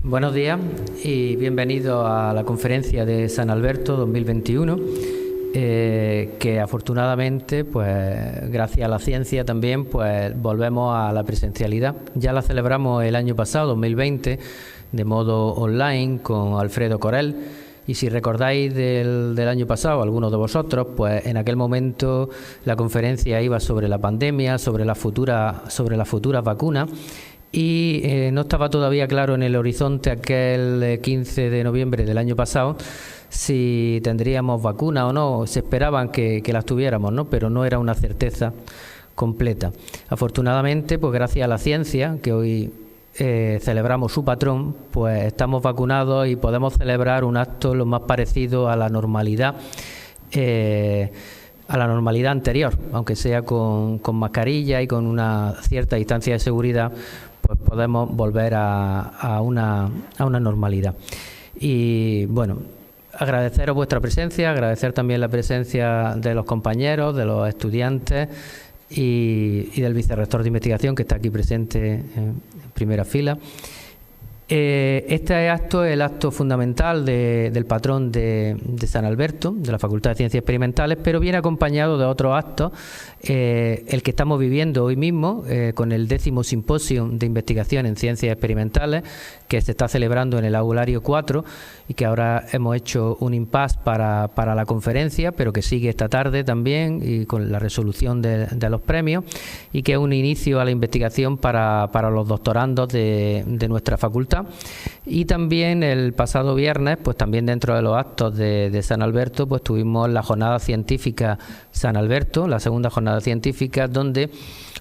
Buenos días y bienvenidos a la conferencia de San Alberto 2021, que afortunadamente, pues gracias a la ciencia también, pues volvemos a la presencialidad. Ya la celebramos el año pasado, 2020, de modo online con Alfredo Corel. Y si recordáis del año pasado, algunos de vosotros, pues en aquel momento la conferencia iba sobre la pandemia, sobre las futuras vacunas. Y no estaba todavía claro en el horizonte aquel 15 de noviembre del año pasado si tendríamos vacuna o no. Se esperaban que las tuviéramos, ¿no? Pero no era una certeza completa. Afortunadamente, pues gracias a la ciencia, que hoy celebramos su patrón, pues estamos vacunados y podemos celebrar un acto lo más parecido a la normalidad anterior, aunque sea con mascarilla y con una cierta distancia de seguridad, pues podemos volver a una normalidad. Y bueno, agradeceros vuestra presencia, agradecer también la presencia de los compañeros, de los estudiantes y del vicerrector de investigación, que está aquí presente en primera fila. Este acto es el acto fundamental del patrón de San Alberto, de la Facultad de Ciencias Experimentales, pero viene acompañado de otros actos, el que estamos viviendo hoy mismo, con el 10º Simposio de Investigación en Ciencias Experimentales, que se está celebrando en el Aulario 4 y que ahora hemos hecho un impasse para la conferencia, pero que sigue esta tarde también y con la resolución de los premios, y que es un inicio a la investigación para los doctorandos de nuestra facultad. Y también el pasado viernes, pues también dentro de los actos de San Alberto, pues tuvimos la jornada científica San Alberto, la segunda jornada científica, donde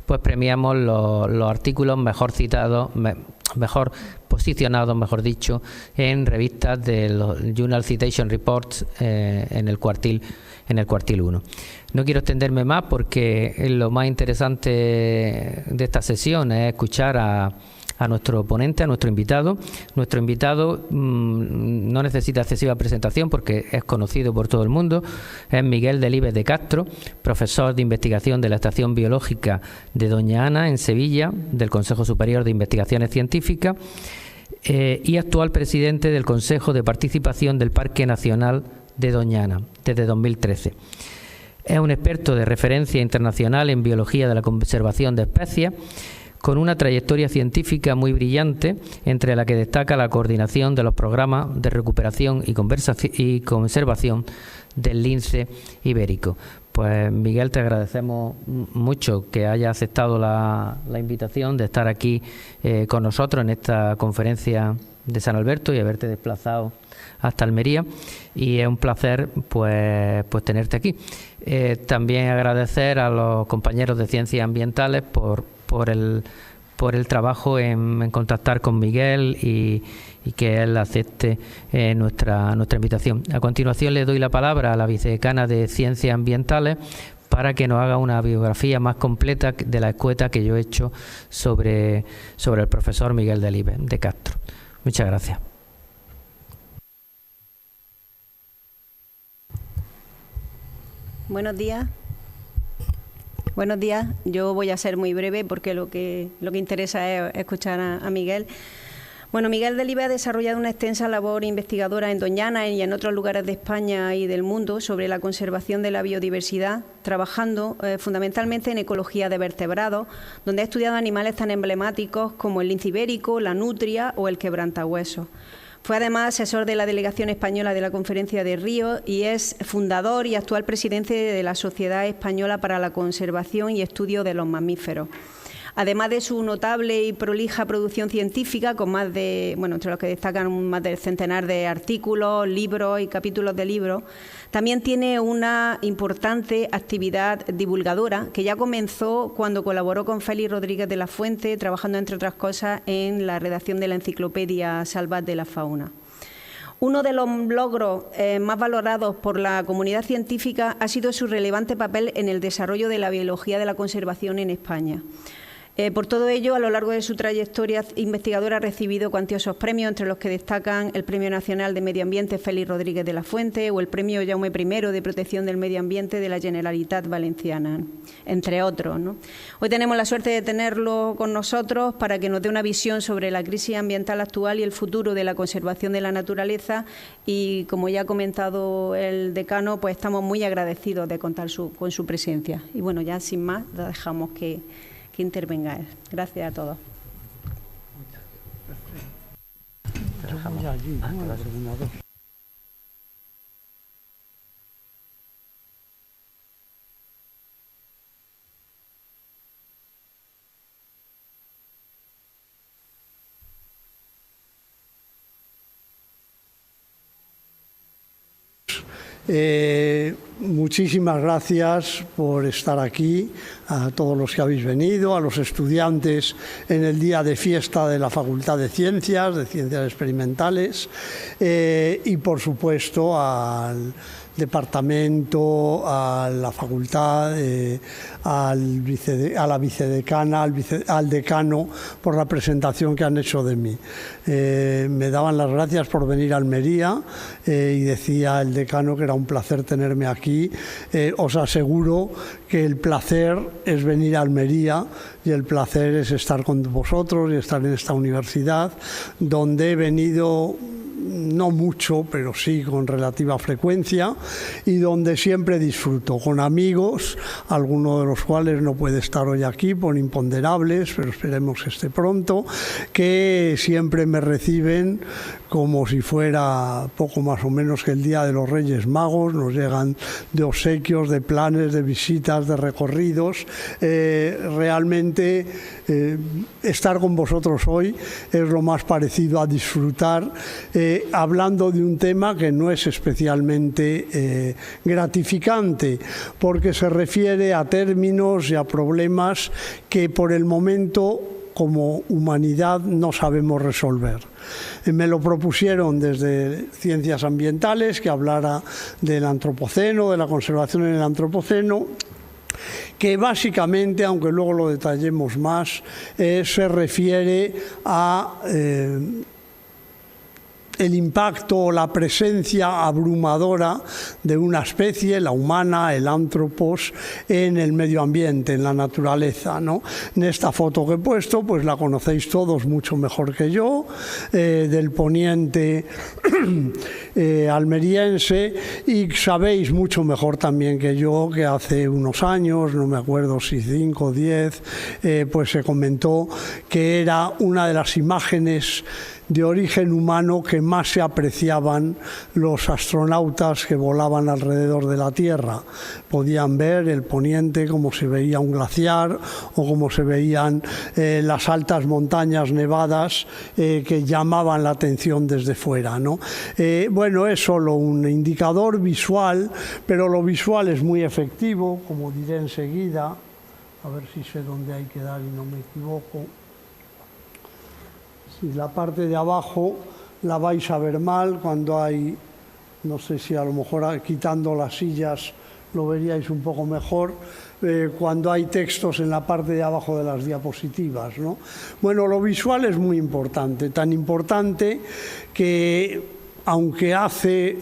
pues premiamos los artículos mejor citados, mejor posicionados, mejor dicho, en revistas de los Journal Citation Reports en el cuartil 1. No quiero extenderme más porque lo más interesante de esta sesión es escuchar a nuestro ponente, a nuestro invitado. Nuestro invitado no necesita excesiva presentación porque es conocido por todo el mundo. Es Miguel Delibes de Castro, profesor de investigación de la Estación Biológica de Doña Ana en Sevilla, del Consejo Superior de Investigaciones Científicas, y actual presidente del Consejo de Participación del Parque Nacional de Doña Ana desde 2013. Es un experto de referencia internacional en biología de la conservación de especies, con una trayectoria científica muy brillante, entre la que destaca la coordinación de los programas de recuperación y conservación del lince ibérico. Pues Miguel, te agradecemos mucho que hayas aceptado la invitación de estar aquí con nosotros en esta conferencia de San Alberto y haberte desplazado hasta Almería, y es un placer pues tenerte aquí. También agradecer a los compañeros de Ciencias Ambientales por el trabajo en contactar con Miguel y que él acepte nuestra invitación. A continuación le doy la palabra a la vicedecana de Ciencias Ambientales para que nos haga una biografía más completa de la escueta que yo he hecho sobre el profesor Miguel Delibes de Castro. Muchas gracias. Buenos días. Buenos días. Yo voy a ser muy breve porque lo que interesa es escuchar a Miguel. Bueno, Miguel Delibes ha desarrollado una extensa labor investigadora en Doña Ana y en otros lugares de España y del mundo sobre la conservación de la biodiversidad, trabajando fundamentalmente en ecología de vertebrados, donde ha estudiado animales tan emblemáticos como el lince ibérico, la nutria o el quebrantahuesos. Fue además asesor de la Delegación Española de la Conferencia de Río y es fundador y actual presidente de la Sociedad Española para la Conservación y Estudio de los Mamíferos. Además de su notable y prolija producción científica, con entre los que destacan más del centenar de artículos, libros y capítulos de libros, también tiene una importante actividad divulgadora que ya comenzó cuando colaboró con Félix Rodríguez de la Fuente, trabajando, entre otras cosas, en la redacción de la Enciclopedia Salvat de la Fauna. Uno de los logros más valorados por la comunidad científica ha sido su relevante papel en el desarrollo de la biología de la conservación en España. Por todo ello, a lo largo de su trayectoria investigadora ha recibido cuantiosos premios, entre los que destacan el Premio Nacional de Medio Ambiente Félix Rodríguez de la Fuente o el Premio Jaume I de Protección del Medio Ambiente de la Generalitat Valenciana, entre otros, ¿no? Hoy tenemos la suerte de tenerlo con nosotros para que nos dé una visión sobre la crisis ambiental actual y el futuro de la conservación de la naturaleza, y como ya ha comentado el decano, pues estamos muy agradecidos de contar con su presencia. Y bueno, ya sin más, dejamos que intervenga él. Gracias a todos. Muchísimas gracias por estar aquí, a todos los que habéis venido, a los estudiantes en el día de fiesta de la Facultad de Ciencias Experimentales, y por supuesto al departamento, a la facultad, a la vicedecana, al decano, por la presentación que han hecho de mí. Me daban las gracias por venir a Almería, y decía el decano que era un placer tenerme aquí. Os aseguro que el placer es venir a Almería y el placer es estar con vosotros y estar en esta universidad, donde he venido no mucho, pero sí con relativa frecuencia, y donde siempre disfruto con amigos, alguno de los cuales no puede estar hoy aquí por imponderables, pero esperemos que esté pronto, que siempre me reciben como si fuera poco más o menos que el Día de los Reyes Magos. Nos llegan de obsequios, de planes, de visitas, de recorridos. Realmente estar con vosotros hoy es lo más parecido a disfrutar, hablando de un tema que no es especialmente gratificante, porque se refiere a términos y a problemas que por el momento como humanidad no sabemos resolver. Me lo propusieron desde Ciencias Ambientales, que hablara del antropoceno, de la conservación en el antropoceno, que básicamente, aunque luego lo detallemos más, se refiere a el impacto o la presencia abrumadora de una especie, la humana, el antropos, en el medio ambiente, en la naturaleza, ¿no? En esta foto que he puesto, pues la conocéis todos mucho mejor que yo, del poniente almeriense, y sabéis mucho mejor también que yo que hace unos años, no me acuerdo si 5 o 10, pues se comentó que era una de las imágenes de origen humano que más se apreciaban los astronautas que volaban alrededor de la Tierra. Podían ver el poniente como se veía un glaciar o como se veían las altas montañas nevadas que llamaban la atención desde fuera, ¿no? Bueno, es solo un indicador visual, pero lo visual es muy efectivo, como diré enseguida. A ver si sé dónde hay que dar y no me equivoco. Si la parte de abajo la vais a ver mal cuando hay, no sé si a lo mejor quitando las sillas lo veríais un poco mejor, cuando hay textos en la parte de abajo de las diapositivas, ¿no? Bueno, lo visual es muy importante, tan importante que aunque hace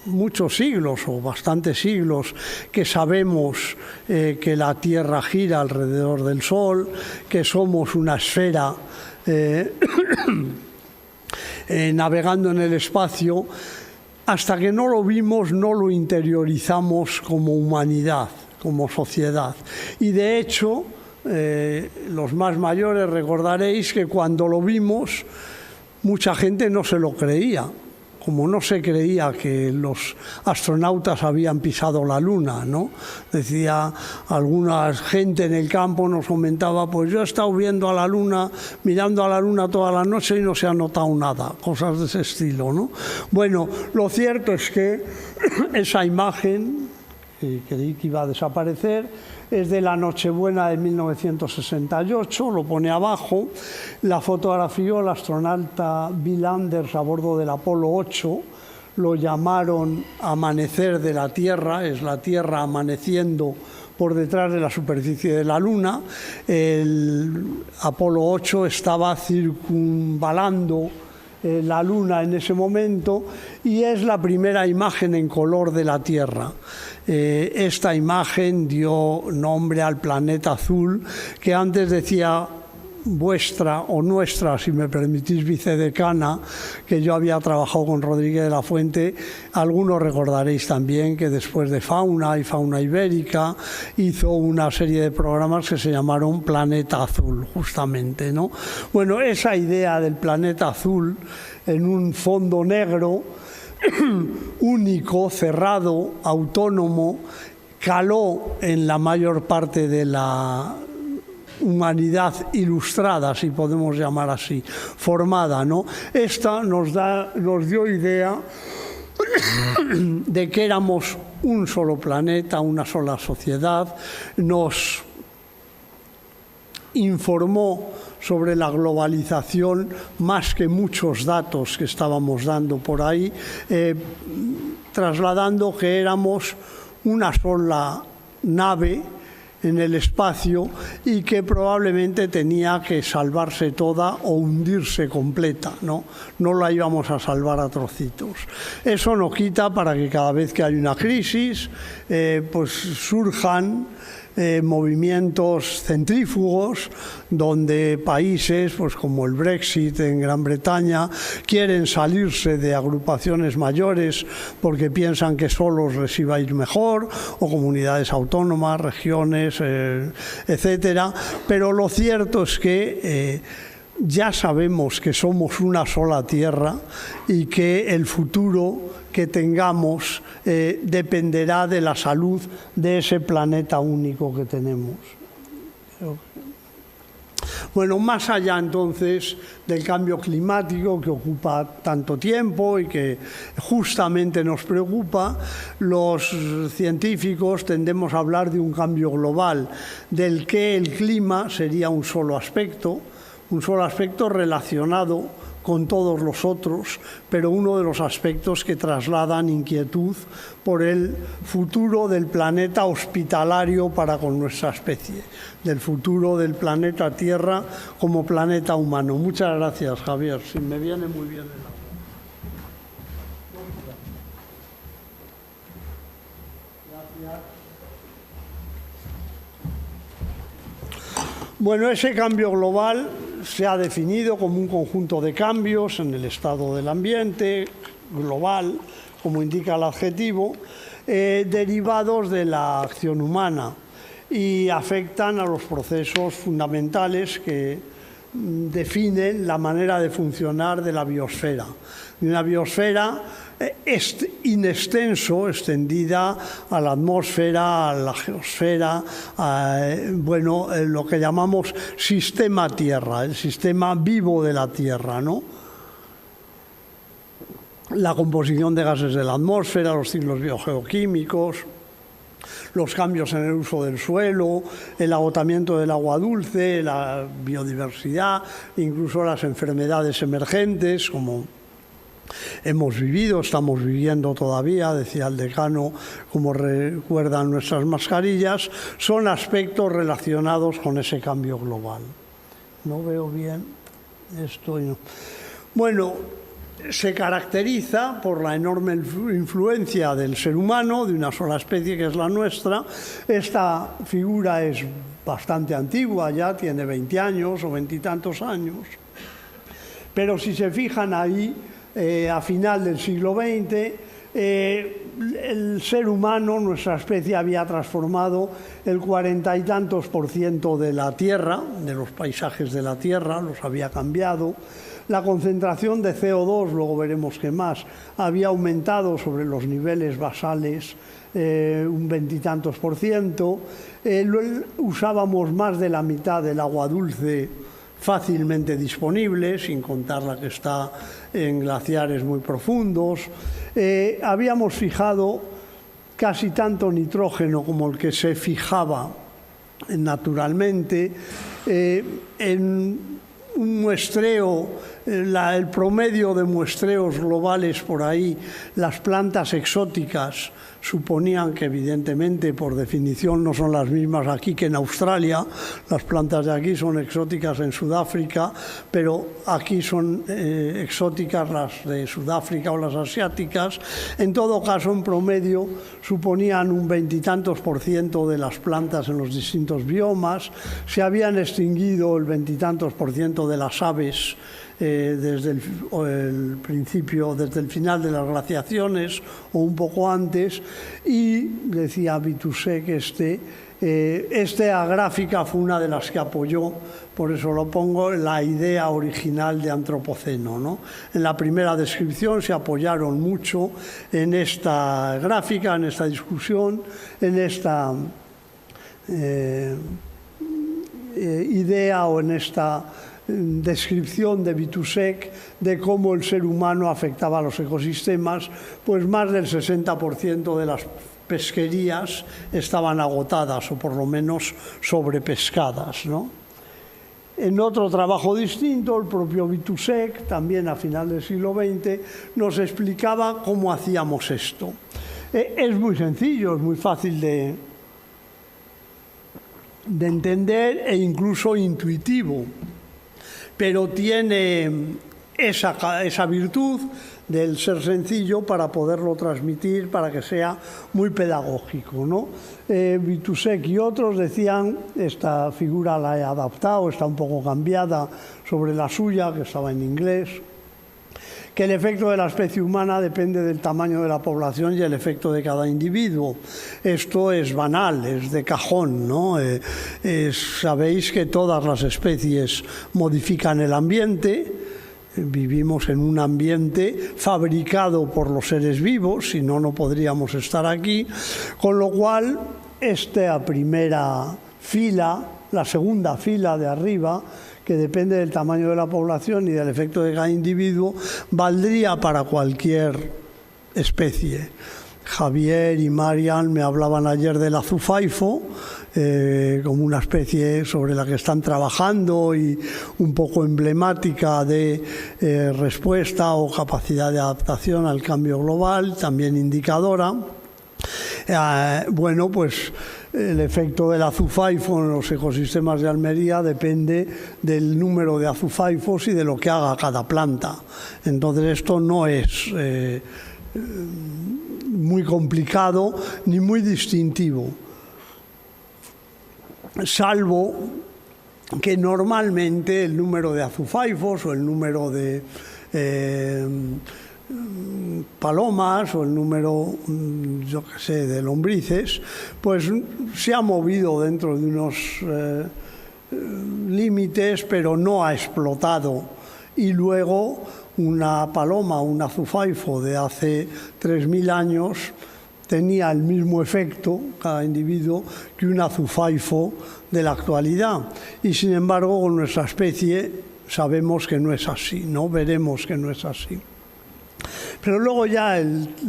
muchos siglos o bastantes siglos que sabemos que la Tierra gira alrededor del Sol, que somos una esfera navegando en el espacio, hasta que no lo vimos no lo interiorizamos como humanidad, como sociedad. Y de hecho, los más mayores recordaréis que cuando lo vimos mucha gente no se lo creía. Como no se creía que los astronautas habían pisado la Luna, ¿no? Decía alguna gente en el campo, nos comentaba, pues yo he estado viendo a la Luna, mirando a la Luna toda la noche y no se ha notado nada, cosas de ese estilo, ¿no? Bueno, lo cierto es que esa imagen, que creí que iba a desaparecer, es de la Nochebuena de 1968, lo pone abajo. La fotografió el astronauta Bill Anders a bordo del Apolo 8, lo llamaron Amanecer de la Tierra, es la Tierra amaneciendo por detrás de la superficie de la Luna. El Apolo 8 estaba circunvalando la Luna en ese momento y es la primera imagen en color de la Tierra. Esta imagen dio nombre al planeta azul, que antes decía vuestra o nuestra, si me permitís, vicedecana, que yo había trabajado con Rodríguez de la Fuente. Algunos recordaréis también que después de Fauna y Fauna Ibérica hizo una serie de programas que se llamaron Planeta Azul, justamente, ¿no? Bueno, esa idea del planeta azul en un fondo negro, único, cerrado, autónomo, caló en la mayor parte de la humanidad ilustrada, si podemos llamar así, formada, ¿no? Esta nos dio idea de que éramos un solo planeta, una sola sociedad, nos informó sobre la globalización más que muchos datos que estábamos dando por ahí, trasladando que éramos una sola nave en el espacio y que probablemente tenía que salvarse toda o hundirse completa, ¿no? No la íbamos a salvar a trocitos. Eso no quita para que cada vez que hay una crisis, pues surjan movimientos centrífugos donde países pues como el Brexit en Gran Bretaña quieren salirse de agrupaciones mayores porque piensan que solos les iba a ir mejor, o comunidades autónomas, regiones, etcétera. Pero lo cierto es que ya sabemos que somos una sola tierra y que el futuro que tengamos dependerá de la salud de ese planeta único que tenemos. Bueno, más allá entonces del cambio climático que ocupa tanto tiempo y que justamente nos preocupa, los científicos tendemos a hablar de un cambio global, del que el clima sería un solo aspecto relacionado con todos los otros, pero uno de los aspectos que trasladan inquietud por el futuro del planeta hospitalario para con nuestra especie, del futuro del planeta Tierra como planeta humano. Muchas gracias, Javier. Sí, me viene muy bien el Gracias. Bueno, ese cambio global se ha definido como un conjunto de cambios en el estado del ambiente global, como indica el adjetivo, derivados de la acción humana y afectan a los procesos fundamentales que definen la manera de funcionar de la biosfera. De una biosfera in extenso, extendida a la atmósfera, a la geosfera, lo que llamamos sistema Tierra, el sistema vivo de la Tierra, ¿no? La composición de gases de la atmósfera, los ciclos biogeoquímicos, los cambios en el uso del suelo, el agotamiento del agua dulce, la biodiversidad, incluso las enfermedades emergentes, como hemos vivido, estamos viviendo todavía, decía el decano, como recuerdan nuestras mascarillas, son aspectos relacionados con ese cambio global. No veo bien esto. Bueno, se caracteriza por la enorme influencia del ser humano, de una sola especie que es la nuestra. Esta figura es bastante antigua, ya tiene 20 años o 20 y tantos años, pero si se fijan ahí, a final del siglo XX, el ser humano, nuestra especie, había transformado el 40 y tantos % de la Tierra, de los paisajes de la Tierra, los había cambiado. La concentración de CO2, luego veremos qué más, había aumentado sobre los niveles basales un 20 y tantos %. Usábamos más de la mitad del agua dulce fácilmente disponible, sin contar la que está en glaciares muy profundos. Habíamos fijado casi tanto nitrógeno como el que se fijaba naturalmente. En un muestreo el promedio de muestreos globales por ahí, las plantas exóticas suponían que evidentemente por definición no son las mismas aquí que en Australia, las plantas de aquí son exóticas en Sudáfrica, pero aquí son exóticas las de Sudáfrica o las asiáticas. En todo caso, en promedio suponían un 20 y tantos % de las plantas en los distintos biomas, se habían extinguido el 20 y tantos % de las aves desde el principio, desde el final de las glaciaciones o un poco antes, y decía Vitousek esta gráfica fue una de las que apoyó, por eso lo pongo, la idea original de antropoceno, ¿no? En la primera descripción se apoyaron mucho en esta gráfica, en esta discusión, en esta idea o en esta descripción de Vitousek de cómo el ser humano afectaba a los ecosistemas, pues más del 60% de las pesquerías estaban agotadas o por lo menos sobrepescadas, ¿no? En otro trabajo distinto, el propio Vitousek, también a final del siglo XX, nos explicaba cómo hacíamos esto. Es muy sencillo, es muy fácil de entender e incluso intuitivo, pero tiene esa virtud del ser sencillo para poderlo transmitir, para que sea muy pedagógico, ¿no? Vitousek y otros decían, esta figura la he adaptado, está un poco cambiada sobre la suya, que estaba en inglés, que el efecto de la especie humana depende del tamaño de la población y el efecto de cada individuo. Esto es banal, es de cajón, ¿no? Sabéis que todas las especies modifican el ambiente. Vivimos en un ambiente fabricado por los seres vivos, si no, no podríamos estar aquí. Con lo cual, esta primera fila, la segunda fila de arriba, que depende del tamaño de la población y del efecto de cada individuo, valdría para cualquier especie. Javier y Marian me hablaban ayer del azufaifo, como una especie sobre la que están trabajando y un poco emblemática de respuesta o capacidad de adaptación al cambio global, también indicadora. Bueno, pues el efecto del azufaifo en los ecosistemas de Almería depende del número de azufaifos y de lo que haga cada planta. Entonces esto no es muy complicado ni muy distintivo, salvo que normalmente el número de azufaifos o el número de palomas o el número, yo qué sé, de lombrices, pues se ha movido dentro de unos límites, pero no ha explotado. Y luego una paloma, un azufaifo de hace 3.000 años tenía el mismo efecto, cada individuo, que un azufaifo de la actualidad. Y sin embargo, con nuestra especie sabemos que no es así, ¿no? Veremos que no es así. Pero luego ya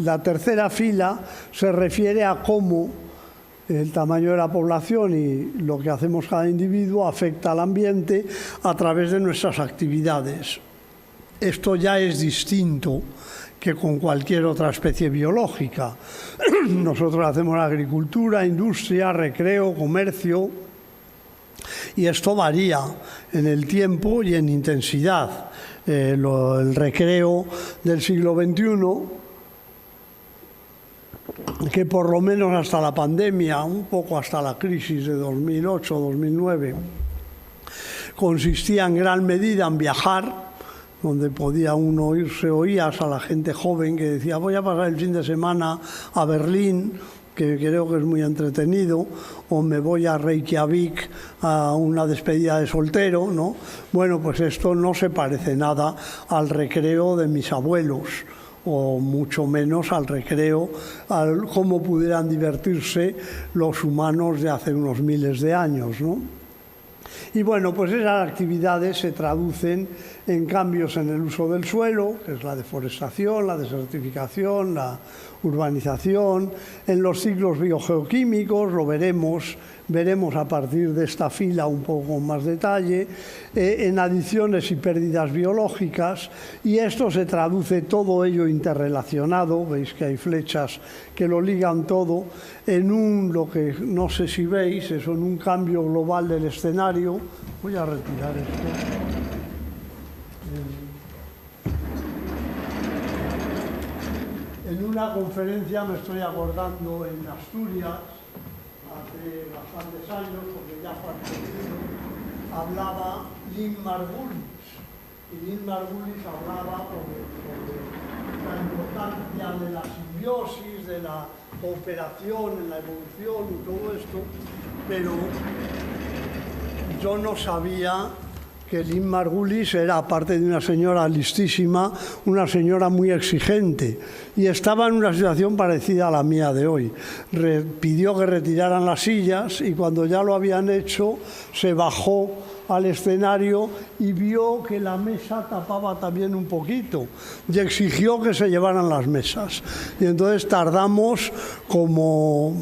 la tercera fila se refiere a cómo el tamaño de la población y lo que hacemos cada individuo afecta al ambiente a través de nuestras actividades. Esto ya es distinto que con cualquier otra especie biológica. Nosotros hacemos agricultura, industria, recreo, comercio, y esto varía en el tiempo y en intensidad. El recreo del siglo XXI, que por lo menos hasta la pandemia, un poco hasta la crisis de 2008-2009, consistía en gran medida en viajar, donde podía uno irse, oías a la gente joven que decía voy a pasar el fin de semana a Berlín, que creo que es muy entretenido, o me voy a Reykjavik a una despedida de soltero, ¿no? Bueno, pues esto no se parece nada al recreo de mis abuelos, o mucho menos al recreo, al cómo pudieran divertirse los humanos de hace unos miles de años, ¿no? Y bueno, pues esas actividades se traducen en cambios en el uso del suelo, que es la deforestación, la desertificación, la urbanización, en los ciclos biogeoquímicos, lo veremos a partir de esta fila un poco con más detalle, en adiciones y pérdidas biológicas, y esto se traduce todo ello interrelacionado, veis que hay flechas que lo ligan todo, en lo que no sé si veis, eso, en un cambio global del escenario. Voy a retirar esto. En una conferencia, me estoy acordando, en Asturias, hace bastantes años, porque ya fallecido, hablaba Lynn Margulis. Y Lynn Margulis hablaba sobre la importancia de la simbiosis, de la cooperación en la evolución y todo esto, pero yo no sabía que Lynn Margulis era, aparte de una señora listísima, una señora muy exigente, y estaba en una situación parecida a la mía de hoy. Pidió que retiraran las sillas y cuando ya lo habían hecho se bajó al escenario y vio que la mesa tapaba también un poquito y exigió que se llevaran las mesas. Y entonces tardamos como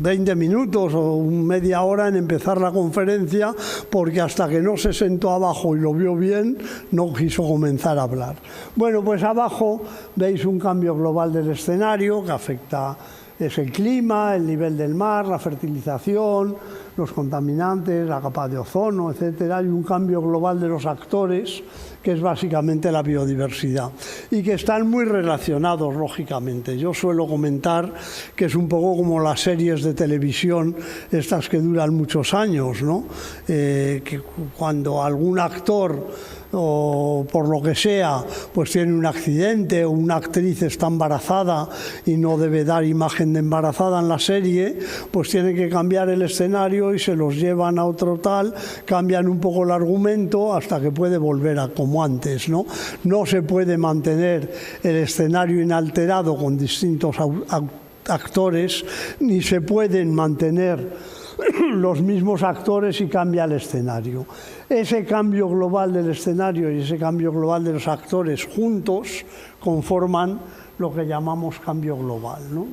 20 minutos o media hora en empezar la conferencia, porque hasta que no se sentó abajo y lo vio bien, no quiso comenzar a hablar. Bueno, pues abajo veis un cambio global del escenario que afecta el clima, el nivel del mar, la fertilización, los contaminantes, la capa de ozono, etcétera. Hay un cambio global de los actores, que es básicamente la biodiversidad, y que están muy relacionados, lógicamente. Yo suelo comentar que es un poco como las series de televisión, estas que duran muchos años, ¿no? Que cuando algún actor o por lo que sea, pues tiene un accidente, o una actriz está embarazada y no debe dar imagen de embarazada en la serie, pues tienen que cambiar el escenario y se los llevan a otro tal, cambian un poco el argumento hasta que puede volver a como antes, ¿no? No se puede mantener el escenario inalterado con distintos actores, ni se pueden mantener los mismos actores y cambia el escenario. Ese cambio global del escenario y ese cambio global de los actores juntos conforman lo que llamamos cambio global, ¿no?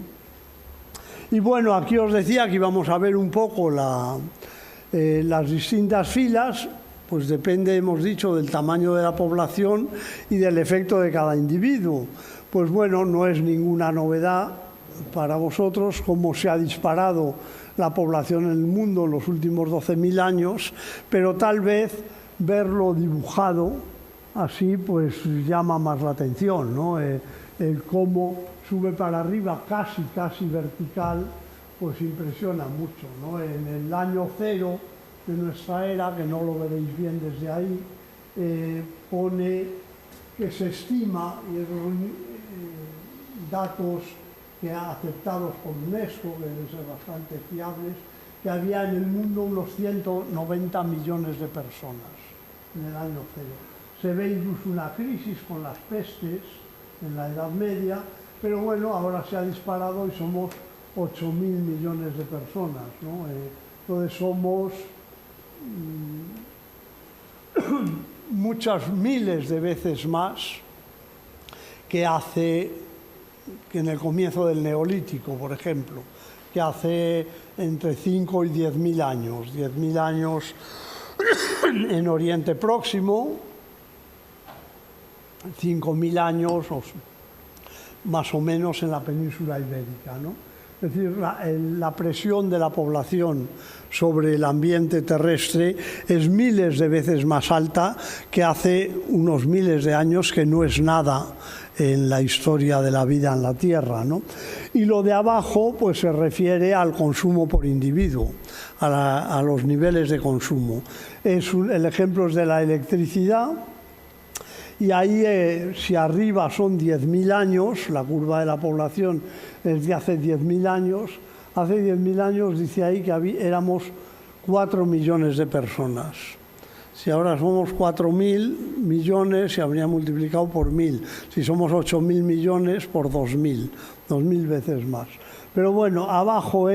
Y bueno, aquí os decía que íbamos a ver un poco las distintas filas, pues depende, hemos dicho, del tamaño de la población y del efecto de cada individuo. Pues bueno, no es ninguna novedad para vosotros cómo se ha disparado la población en el mundo en los últimos 12.000 años, pero tal vez verlo dibujado así pues llama más la atención, ¿no? El cómo sube para arriba casi vertical, pues impresiona mucho, ¿no? En el año cero de nuestra era, que no lo veréis bien desde ahí, pone que se estima, y datos que ha aceptados por UNESCO, que deben ser bastante fiables, que había en el mundo unos 190 millones de personas en el año cero. Se ve incluso una crisis con las pestes en la Edad Media, pero bueno, ahora se ha disparado y somos 8.000 millones de personas, ¿no? Entonces somos muchas miles de veces más que en el comienzo del Neolítico, por ejemplo, que hace entre 5 y 10.000 años. 10.000 años en Oriente Próximo, 5.000 años más o menos en la península ibérica, ¿no? Es decir, la presión de la población sobre el ambiente terrestre es miles de veces más alta que hace unos miles de años, que no es nada en la historia de la vida en la Tierra, ¿no? Y lo de abajo pues se refiere al consumo por individuo, a los niveles de consumo. El ejemplo es de la electricidad, y ahí si arriba son 10.000 años, la curva de la población es de hace 10.000 años, hace 10.000 años dice ahí que éramos 4 millones de personas. Si ahora somos 4.000 millones, se habría multiplicado por 1.000. Si somos 8.000 millones, por 2.000, 2.000 veces más. Pero bueno, abajo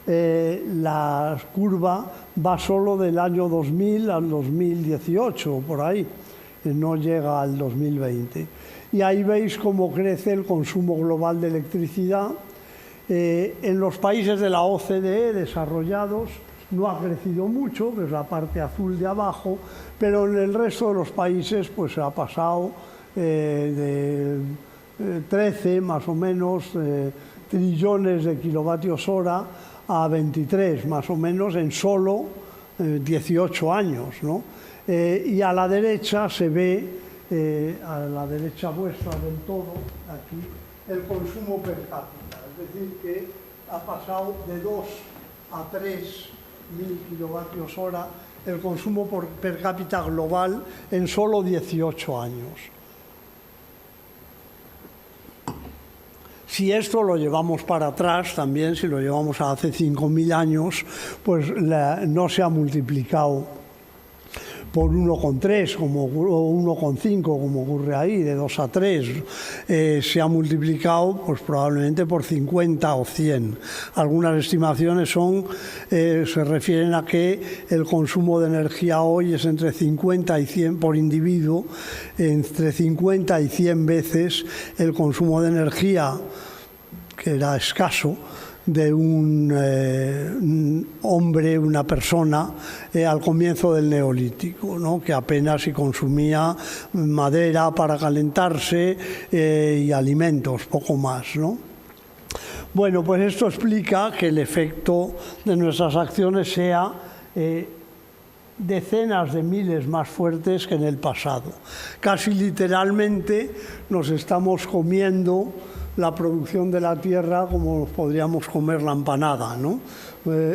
la curva va solo del año 2000 al 2018, por ahí. no llega al 2020. Y ahí veis cómo crece el consumo global de electricidad. En los países de la OCDE desarrollados no ha crecido mucho, que es la parte azul de abajo, pero en el resto de los países pues ha pasado de 13 más o menos trillones de kilovatios hora a 23 más o menos en solo 18 años, ¿no? Y a la derecha se ve, a la derecha vuestra del todo, aquí, el consumo per cápita, es decir, que ha pasado de 2 a 3 mil kilovatios hora el consumo per cápita global en solo 18 años. Si esto lo llevamos para atrás, también si lo llevamos a hace 5.000 años, pues no se ha multiplicado por 1,3 o 1,5 como ocurre ahí, de 2 a 3, se ha multiplicado pues probablemente por 50 o 100. Algunas estimaciones se refieren a que el consumo de energía hoy es entre 50 y 100 por individuo, entre 50 y 100 veces el consumo de energía, que era escaso, de un hombre, una persona, al comienzo del Neolítico, ¿no? Que apenas si consumía madera para calentarse y alimentos, poco más, ¿no? Bueno, pues esto explica que el efecto de nuestras acciones sea decenas de miles más fuertes que en el pasado. Casi literalmente nos estamos comiendo la producción de la tierra como podríamos comer la empanada, ¿no?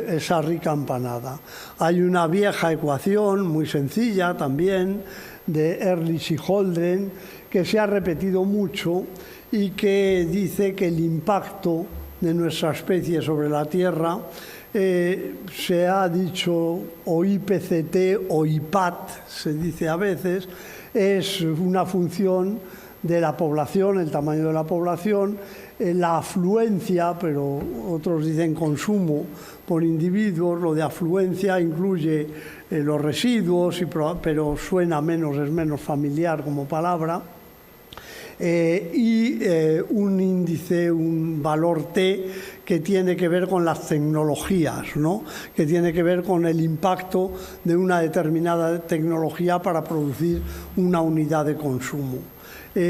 Esa rica empanada. Hay una vieja ecuación, muy sencilla también, de Ehrlich y Holdren, que se ha repetido mucho y que dice que el impacto de nuestra especie sobre la tierra se ha dicho o IPCT o IPAT, se dice a veces, es una función de la población, el tamaño de la población, la afluencia, pero otros dicen consumo por individuos. Lo de afluencia incluye los residuos, pero suena menos, es menos familiar como palabra, y un índice, un valor T que tiene que ver con las tecnologías, ¿no? Que tiene que ver con el impacto de una determinada tecnología para producir una unidad de consumo.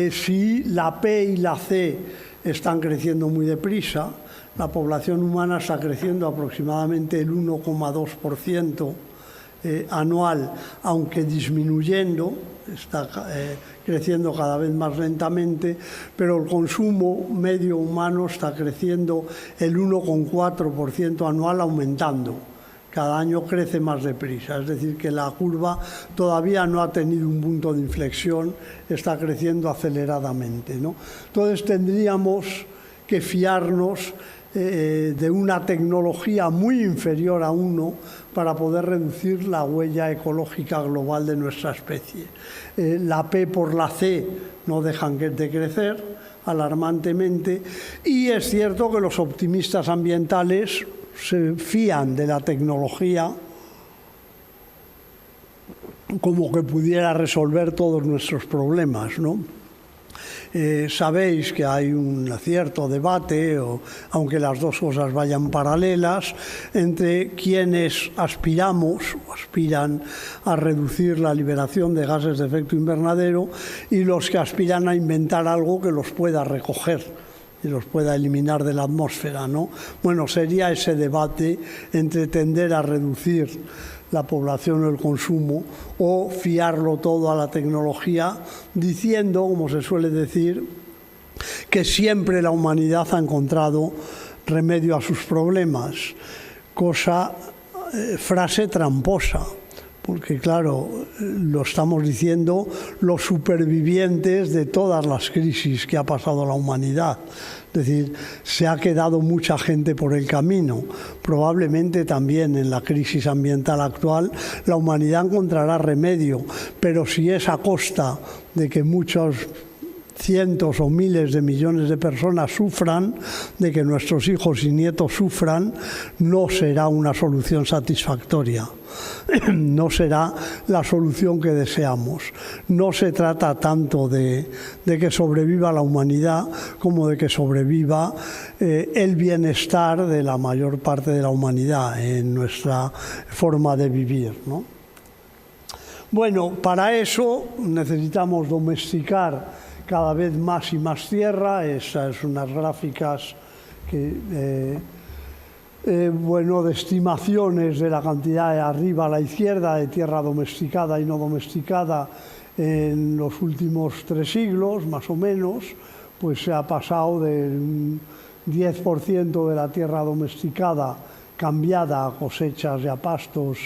Si la P y la C están creciendo muy deprisa, la población humana está creciendo aproximadamente el 1,2% anual, aunque disminuyendo, está creciendo cada vez más lentamente, pero el consumo medio humano está creciendo el 1,4% anual, aumentando. Cada año crece más deprisa, es decir, que la curva todavía no ha tenido un punto de inflexión, está creciendo aceleradamente, ¿no? Entonces tendríamos que fiarnos de una tecnología muy inferior a 1 para poder reducir la huella ecológica global de nuestra especie. La P por la C no dejan de crecer alarmantemente, y es cierto que los optimistas ambientales se fían de la tecnología como que pudiera resolver todos nuestros problemas, ¿no? Sabéis que hay un cierto debate, aunque las dos cosas vayan paralelas, entre quienes aspiramos o aspiran a reducir la liberación de gases de efecto invernadero y los que aspiran a inventar algo que los pueda recoger y los pueda eliminar de la atmósfera, ¿no? Bueno, sería ese debate entre tender a reducir la población o el consumo o fiarlo todo a la tecnología, diciendo, como se suele decir, que siempre la humanidad ha encontrado remedio a sus problemas, frase tramposa. Porque claro, lo estamos diciendo los supervivientes de todas las crisis que ha pasado la humanidad. Es decir, se ha quedado mucha gente por el camino. Probablemente también en la crisis ambiental actual la humanidad encontrará remedio, pero si es a costa de que muchos cientos o miles de millones de personas sufran, de que nuestros hijos y nietos sufran, no será una solución satisfactoria. No será la solución que deseamos. No se trata tanto de que sobreviva la humanidad como de que sobreviva el bienestar de la mayor parte de la humanidad en nuestra forma de vivir, ¿no? Bueno, para eso necesitamos domesticar cada vez más y más tierra. Esas son unas gráficas que, de estimaciones de la cantidad de arriba a la izquierda de tierra domesticada y no domesticada en los últimos 3 siglos, más o menos, pues se ha pasado del 10% de la tierra domesticada cambiada a cosechas y a pastos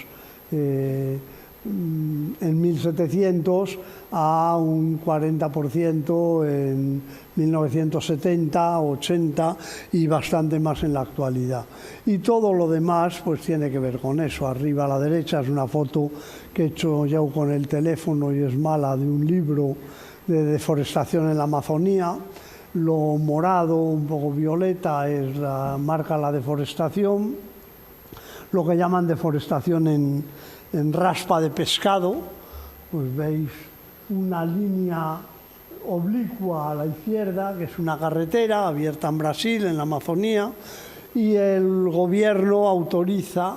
en 1700 a un 40% en 1970, 80 y bastante más en la actualidad. Y todo lo demás pues tiene que ver con eso. Arriba a la derecha es una foto que he hecho yo con el teléfono y es mala, de un libro de deforestación en la Amazonía. Lo morado, un poco violeta, marca la deforestación. Lo que llaman deforestación en raspa de pescado, pues veis una línea oblicua a la izquierda, que es una carretera abierta en Brasil, en la Amazonía, y el gobierno autoriza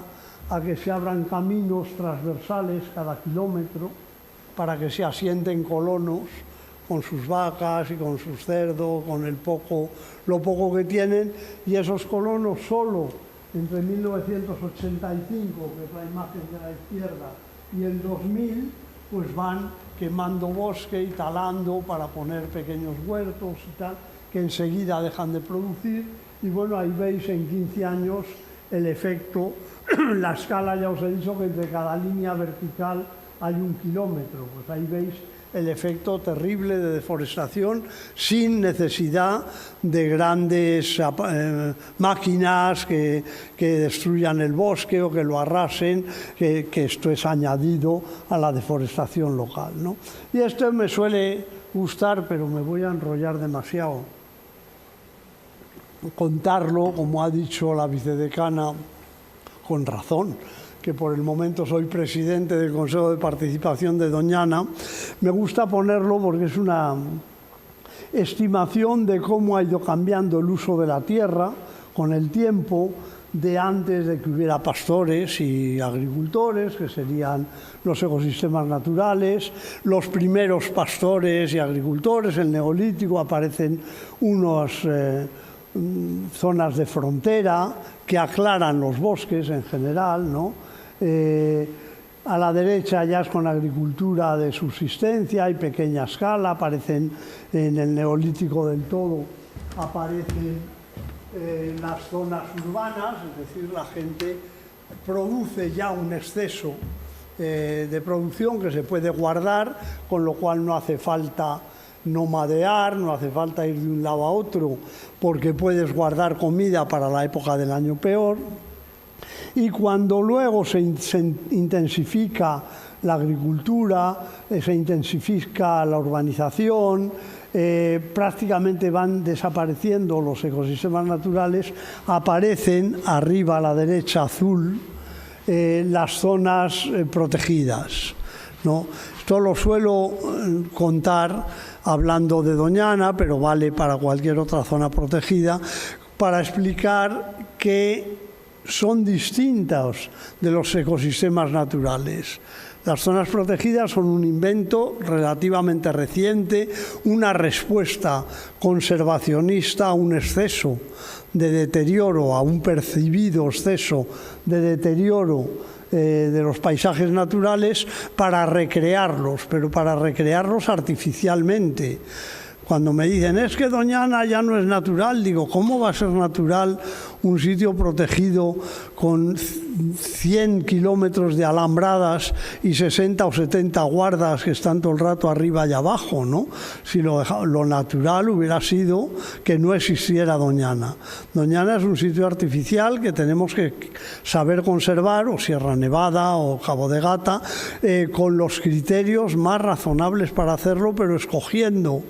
a que se abran caminos transversales cada kilómetro para que se asienten colonos con sus vacas y con sus cerdos, con lo poco que tienen, y esos colonos solo entre 1985, que es la imagen de la izquierda, y el 2000, pues van quemando bosque y talando para poner pequeños huertos y tal, que enseguida dejan de producir. Y bueno, ahí veis en 15 años el efecto, la escala, ya os he dicho que entre cada línea vertical hay 1 kilómetro, pues ahí veis el efecto terrible de deforestación sin necesidad de grandes máquinas que destruyan el bosque o que lo arrasen, que esto es añadido a la deforestación local, ¿no? Y esto me suele gustar, pero me voy a enrollar demasiado. Contarlo, como ha dicho la vicedecana, con razón, que por el momento soy presidente del Consejo de Participación de Doñana. Me gusta ponerlo porque es una estimación de cómo ha ido cambiando el uso de la tierra con el tiempo, de antes de que hubiera pastores y agricultores, que serían los ecosistemas naturales. Los primeros pastores y agricultores, el Neolítico, aparecen unas zonas de frontera que aclaran los bosques en general, ¿no? A la derecha ya es con agricultura de subsistencia y pequeña escala, aparecen en el Neolítico del todo, aparecen las zonas urbanas, es decir, la gente produce ya un exceso de producción que se puede guardar, con lo cual no hace falta nomadear, no hace falta ir de un lado a otro, porque puedes guardar comida para la época del año peor. Y cuando luego se intensifica la agricultura, se intensifica la urbanización, prácticamente van desapareciendo los ecosistemas naturales, aparecen arriba a la derecha azul las zonas protegidas, ¿no? Esto lo suelo contar hablando de Doñana, pero vale para cualquier otra zona protegida, para explicar que son distintas de los ecosistemas naturales. Las zonas protegidas son un invento relativamente reciente, una respuesta conservacionista a un exceso de deterioro, a un percibido exceso de deterioro de los paisajes naturales, para recrearlos, pero para recrearlos artificialmente. Cuando me dicen, es que Doñana ya no es natural, digo, ¿cómo va a ser natural un sitio protegido con 100 kilómetros de alambradas y 60 o 70 guardas que están todo el rato arriba y abajo, ¿no? Si lo natural hubiera sido que no existiera Doñana. Doñana es un sitio artificial que tenemos que saber conservar, o Sierra Nevada o Cabo de Gata, con los criterios más razonables para hacerlo, pero escogiendo.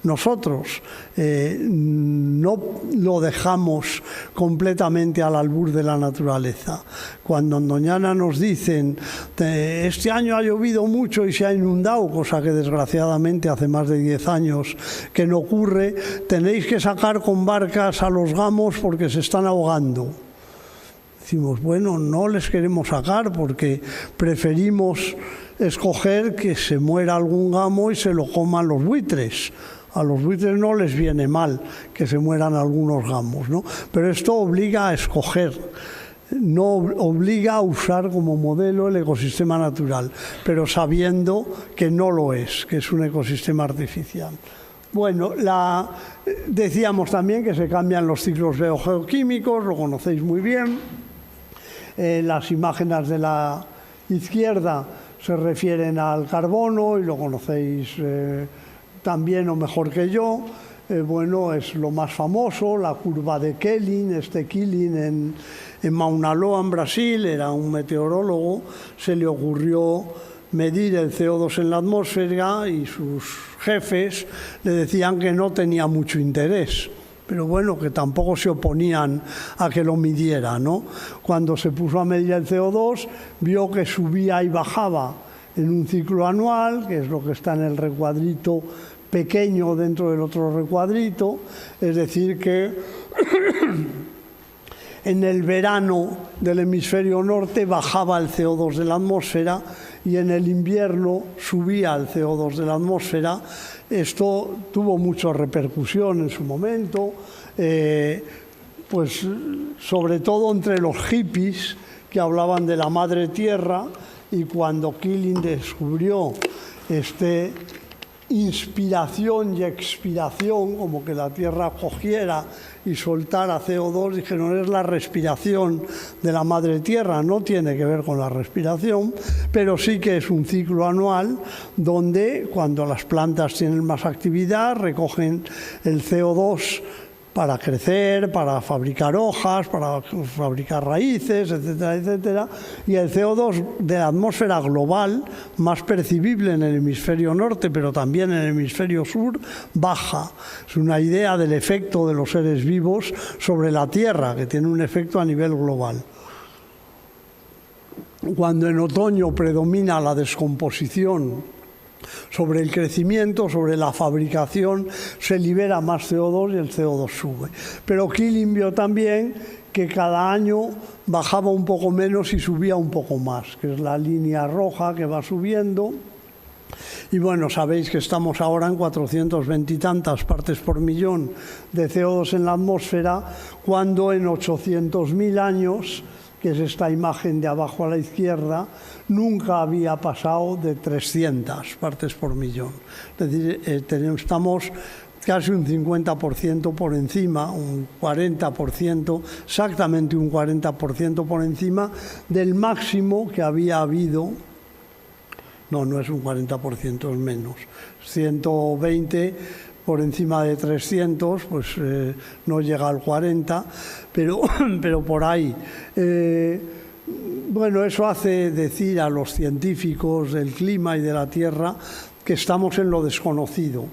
Nosotros no lo dejamos completamente al albur de la naturaleza. Cuando en Doñana nos dicen este año ha llovido mucho y se ha inundado, cosa que desgraciadamente hace más de 10 años que no ocurre, tenéis que sacar con barcas a los gamos porque se están ahogando. Decimos, bueno, no les queremos sacar porque preferimos escoger que se muera algún gamo y se lo coman los buitres. A los buitres no les viene mal que se mueran algunos gamos, ¿no? Pero esto obliga a escoger, no obliga a usar como modelo el ecosistema natural, pero sabiendo que no lo es, que es un ecosistema artificial. Bueno, decíamos también que se cambian los ciclos biogeoquímicos, lo conocéis muy bien. Las imágenes de la izquierda se refieren al carbono y lo conocéis también o mejor que yo. Bueno, es lo más famoso, la curva de Keeling. Keeling en Mauna Loa, en Brasil, era un meteorólogo, se le ocurrió medir el CO2 en la atmósfera y sus jefes le decían que no tenía mucho interés, pero bueno, que tampoco se oponían a que lo midiera, ¿no? Cuando se puso a medir el CO2, vio que subía y bajaba en un ciclo anual, que es lo que está en el recuadrito pequeño dentro del otro recuadrito, es decir que en el verano del hemisferio norte bajaba el CO2 de la atmósfera y en el invierno subía el CO2 de la atmósfera. Esto tuvo mucha repercusión en su momento, pues sobre todo entre los hippies que hablaban de la madre tierra, y cuando Keeling descubrió inspiración y expiración, como que la tierra cogiera y soltara CO2, dijeron, es la respiración de la madre tierra, no tiene que ver con la respiración, pero sí que es un ciclo anual donde cuando las plantas tienen más actividad recogen el CO2 para crecer, para fabricar hojas, para fabricar raíces, etcétera, etcétera. Y el CO2 de la atmósfera global, más percibible en el hemisferio norte, pero también en el hemisferio sur, baja. Es una idea del efecto de los seres vivos sobre la Tierra, que tiene un efecto a nivel global. Cuando en otoño predomina la descomposición sobre el crecimiento, sobre la fabricación, se libera más CO2 y el CO2 sube. Pero Keeling vio también que cada año bajaba un poco menos y subía un poco más, que es la línea roja que va subiendo. Y bueno, sabéis que estamos ahora en 420 y tantas partes por millón de CO2 en la atmósfera, cuando en 800.000 años, que es esta imagen de abajo a la izquierda, nunca había pasado de 300 partes por millón. Es decir, estamos casi un 50% por encima, un 40%, exactamente un 40% por encima del máximo que había habido. No es un 40%, es menos. 120 por encima de 300, pues no llega al 40, pero por ahí. Bueno, eso hace decir a los científicos del clima y de la Tierra que estamos en lo desconocido.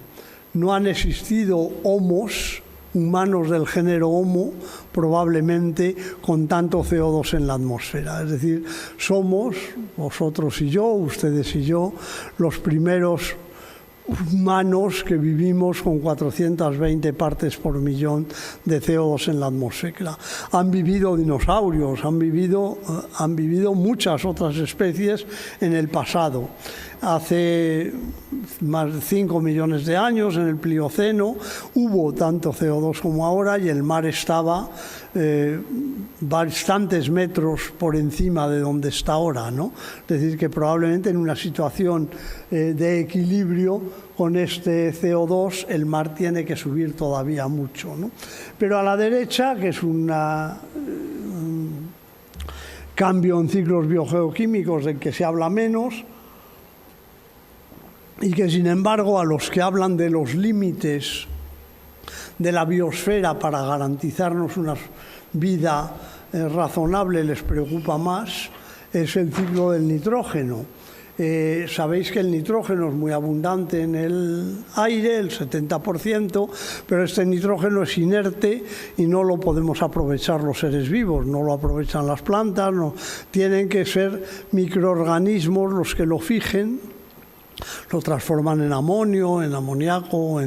No han existido homos, humanos del género Homo, probablemente con tanto CO2 en la atmósfera. Es decir, somos, vosotros y yo, ustedes y yo, los primeros humanos que vivimos con 420 partes por millón de CO2 en la atmósfera. Han vivido dinosaurios, han vivido muchas otras especies en el pasado. hace más de 5 millones de años, en el Plioceno, hubo tanto CO2 como ahora y el mar estaba bastantes metros por encima de donde está ahora, ¿no? Es decir, que probablemente en una situación de equilibrio con este CO2 el mar tiene que subir todavía mucho, ¿no? Pero a la derecha, que es un cambio en ciclos biogeoquímicos del que se habla menos, y que sin embargo a los que hablan de los límites de la biosfera para garantizarnos una vida razonable les preocupa más, es el ciclo del nitrógeno. Sabéis que el nitrógeno es muy abundante en el aire, el 70%, pero este nitrógeno es inerte y no lo podemos aprovechar los seres vivos, no lo aprovechan las plantas, no. Tienen que ser microorganismos los que lo fijen, lo transforman en amonio, en amoníaco,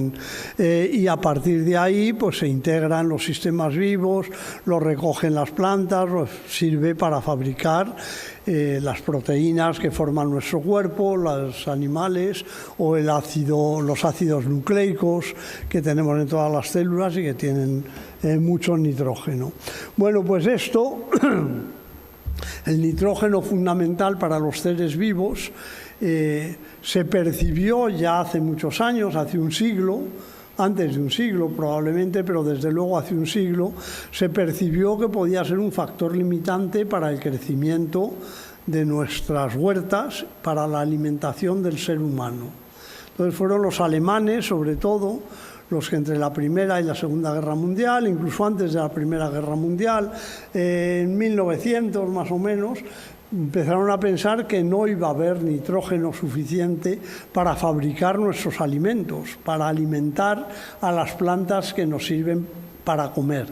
y a partir de ahí pues se integran los sistemas vivos, lo recogen las plantas, sirve para fabricar las proteínas que forman nuestro cuerpo, los animales, o los ácidos nucleicos que tenemos en todas las células y que tienen mucho nitrógeno. Bueno, pues esto, el nitrógeno fundamental para los seres vivos, se percibió ya hace muchos años, hace un siglo, antes de un siglo probablemente, pero desde luego hace un siglo, se percibió que podía ser un factor limitante para el crecimiento de nuestras huertas, para la alimentación del ser humano. Entonces fueron los alemanes, sobre todo, los que entre la Primera y la Segunda Guerra Mundial, incluso antes de la Primera Guerra Mundial, en 1900 más o menos, empezaron a pensar que no iba a haber nitrógeno suficiente para fabricar nuestros alimentos, para alimentar a las plantas que nos sirven para comer,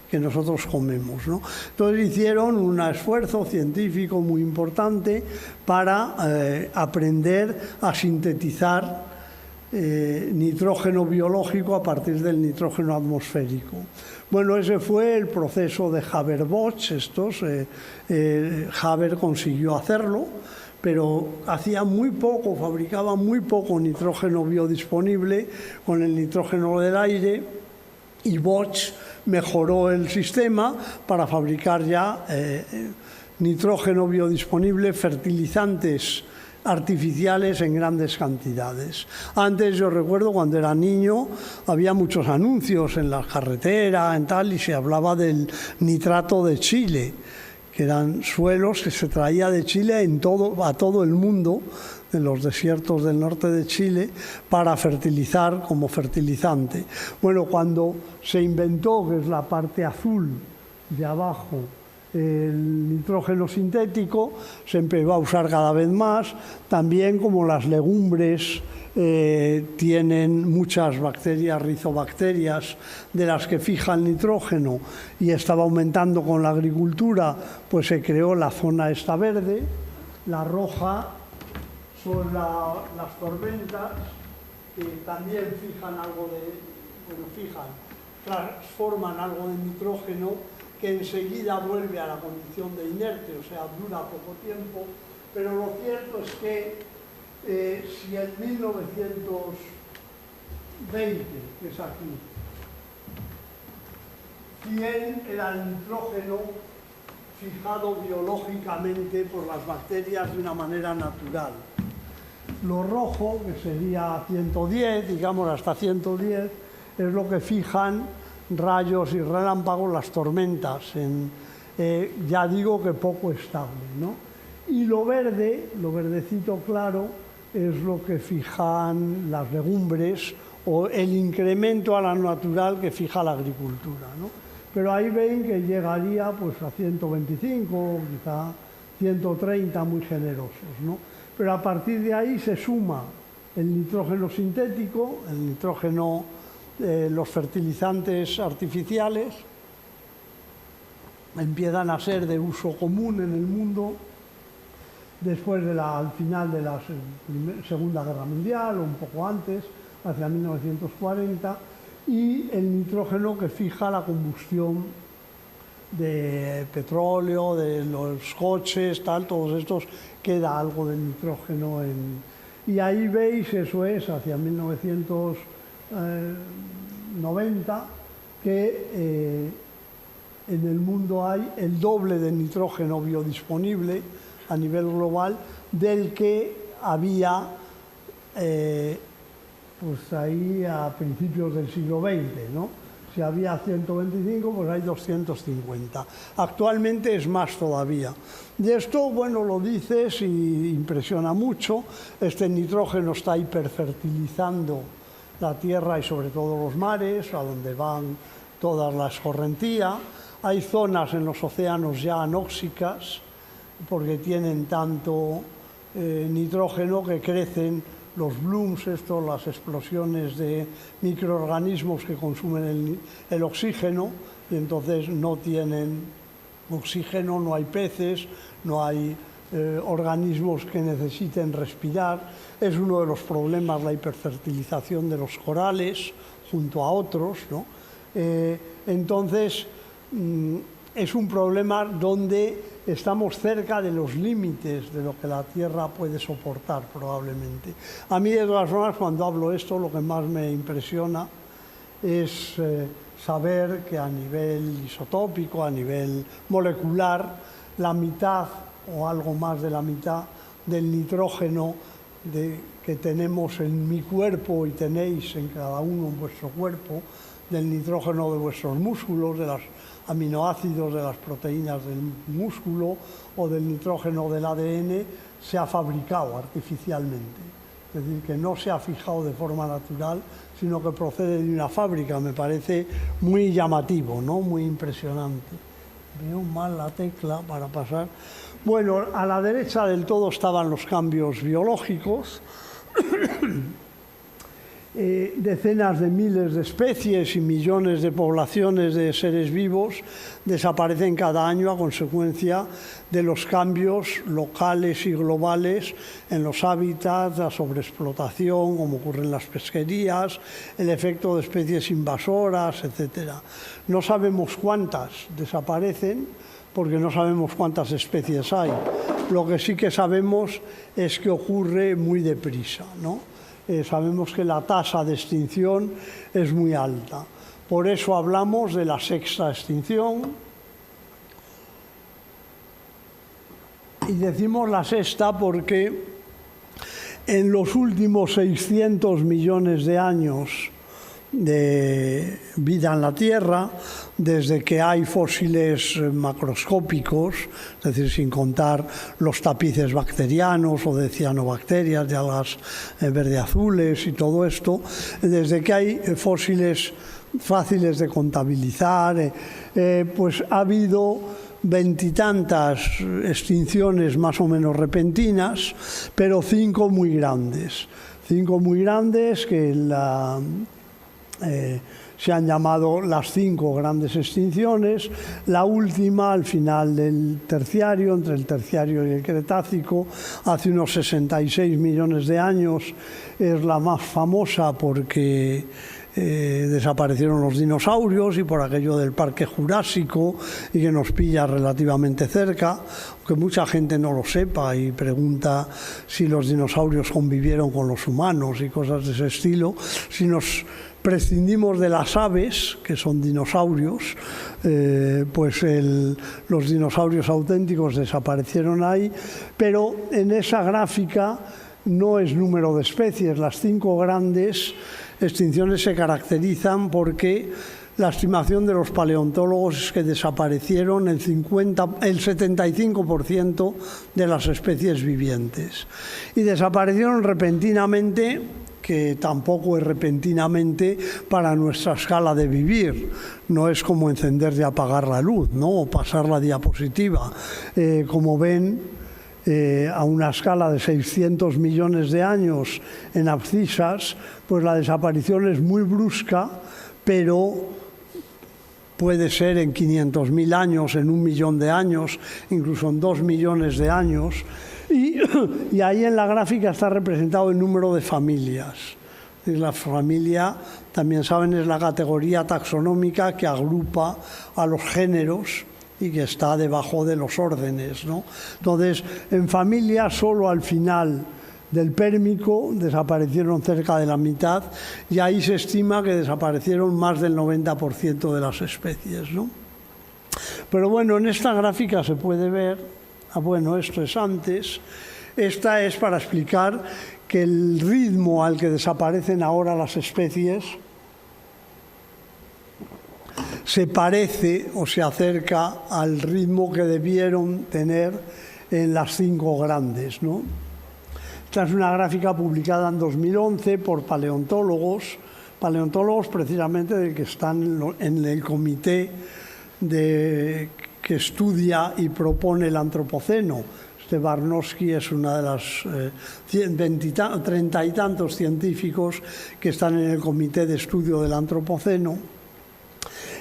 que nosotros comemos, ¿no? Entonces hicieron un esfuerzo científico muy importante para aprender a sintetizar nitrógeno biológico a partir del nitrógeno atmosférico. Bueno, ese fue el proceso de Haber-Bosch. Haber consiguió hacerlo, pero hacía muy poco, fabricaba muy poco nitrógeno biodisponible con el nitrógeno del aire, y Bosch mejoró el sistema para fabricar ya nitrógeno biodisponible, fertilizantes artificiales en grandes cantidades. Antes, yo recuerdo cuando era niño, había muchos anuncios en la carretera, en tal, y se hablaba del nitrato de Chile, que eran suelos que se traía de Chile a todo el mundo, en los desiertos del norte de Chile, para fertilizar como fertilizante. Bueno, cuando se inventó, que es la parte azul de abajo, el nitrógeno sintético, se empezó a usar cada vez más. También, como las legumbres tienen muchas bacterias, rizobacterias, de las que fija el nitrógeno, y estaba aumentando con la agricultura, pues se creó la zona esta verde. La roja son las tormentas, que también transforman algo de nitrógeno, que enseguida vuelve a la condición de inerte, o sea, dura poco tiempo, pero lo cierto es que si en 1920, que es aquí, 100 era el nitrógeno fijado biológicamente por las bacterias de una manera natural. Lo rojo, que sería 110, digamos hasta 110, es lo que fijan rayos y relámpagos, las tormentas, ya digo que poco estable, ¿no? Y lo verde, lo verdecito claro, es lo que fijan las legumbres, o el incremento a la natural que fija la agricultura, ¿no? Pero ahí ven que llegaría pues a 125, quizá 130, muy generosos, ¿no? Pero a partir de ahí se suma el nitrógeno sintético, el nitrógeno, los fertilizantes artificiales, empiezan a ser de uso común en el mundo después al final de la Segunda Guerra Mundial, o un poco antes, hacia 1940, y el nitrógeno que fija la combustión de petróleo, de los coches, tal, todos estos, queda algo de nitrógeno y ahí veis, eso es, hacia 1990, que en el mundo hay el doble de nitrógeno biodisponible a nivel global del que había pues ahí a principios del siglo XX, ¿no? Si había 125, pues hay 250. Actualmente es más todavía. Y esto, bueno, lo dices y impresiona mucho. Este nitrógeno está hiperfertilizando la tierra y sobre todo los mares, a donde van toda la escorrentía. Hay zonas en los océanos ya anóxicas, porque tienen tanto nitrógeno que crecen los blooms, las explosiones de microorganismos que consumen el oxígeno, y entonces no tienen oxígeno, no hay peces, no hay organismos que necesiten respirar. Es uno de los problemas la hiperfertilización de los corales, junto a otros, ¿no? Entonces, es un problema donde estamos cerca de los límites de lo que la Tierra puede soportar, probablemente. A mí, de todas formas, cuando hablo esto, lo que más me impresiona es saber que a nivel isotópico, a nivel molecular, la mitad o algo más de la mitad del nitrógeno que tenemos en mi cuerpo y tenéis en cada uno en vuestro cuerpo, del nitrógeno de vuestros músculos, de los aminoácidos de las proteínas del músculo o del nitrógeno del ADN, se ha fabricado artificialmente. Es decir, que no se ha fijado de forma natural, sino que procede de una fábrica. Me parece muy llamativo, ¿no? Muy impresionante. Veo mal la tecla para pasar. Bueno, a la derecha del todo estaban los cambios biológicos. Decenas de miles de especies y millones de poblaciones de seres vivos desaparecen cada año a consecuencia de los cambios locales y globales en los hábitats, la sobreexplotación, como ocurre en las pesquerías, el efecto de especies invasoras, etc. No sabemos cuántas desaparecen porque no sabemos cuántas especies hay. Lo que sí que sabemos es que ocurre muy deprisa, ¿no? Sabemos que la tasa de extinción es muy alta. Por eso hablamos de la sexta extinción. Y decimos la sexta porque en los últimos 600 millones de años de vida en la Tierra, desde que hay fósiles macroscópicos, es decir, sin contar los tapices bacterianos o de cianobacterias, de algas verde-azules y todo esto, desde que hay fósiles fáciles de contabilizar, pues ha habido veintitantas extinciones más o menos repentinas, pero 5 muy grandes. 5 muy grandes que se han llamado las 5 grandes extinciones. La última, al final del terciario, entre el terciario y el cretácico, hace unos 66 millones de años, es la más famosa porque desaparecieron los dinosaurios y por aquello del Parque Jurásico y que nos pilla relativamente cerca, aunque mucha gente no lo sepa y pregunta si los dinosaurios convivieron con los humanos y cosas de ese estilo. Si nos prescindimos de las aves, que son dinosaurios, pues los dinosaurios auténticos desaparecieron ahí, pero en esa gráfica no es número de especies. Las 5 grandes extinciones se caracterizan porque la estimación de los paleontólogos es que desaparecieron el 75% de las especies vivientes. Y desaparecieron repentinamente, que tampoco es repentinamente para nuestra escala de vivir. No es como encender y apagar la luz, ¿no? O pasar la diapositiva. Como ven, a una escala de 600 millones de años en abscisas, pues la desaparición es muy brusca, pero puede ser en 500.000 años, en 1 millón de años, incluso en 2 millones de años. Y ahí en la gráfica está representado el número de familias. La familia, también saben, es la categoría taxonómica que agrupa a los géneros y que está debajo de los órdenes, ¿no? Entonces, en familia, solo al final Del Pérmico desaparecieron cerca de la mitad y ahí se estima que desaparecieron más del 90% de las especies, ¿no? Pero bueno, en esta gráfica se puede ver, bueno, esto es antes, esta es para explicar que el ritmo al que desaparecen ahora las especies se parece o se acerca al ritmo que debieron tener en las 5 grandes, ¿no? Esta es una gráfica publicada en 2011 por paleontólogos precisamente que están en el comité que estudia y propone el antropoceno. Este Barnowski es una de las 30 y tantos científicos que están en el comité de estudio del antropoceno.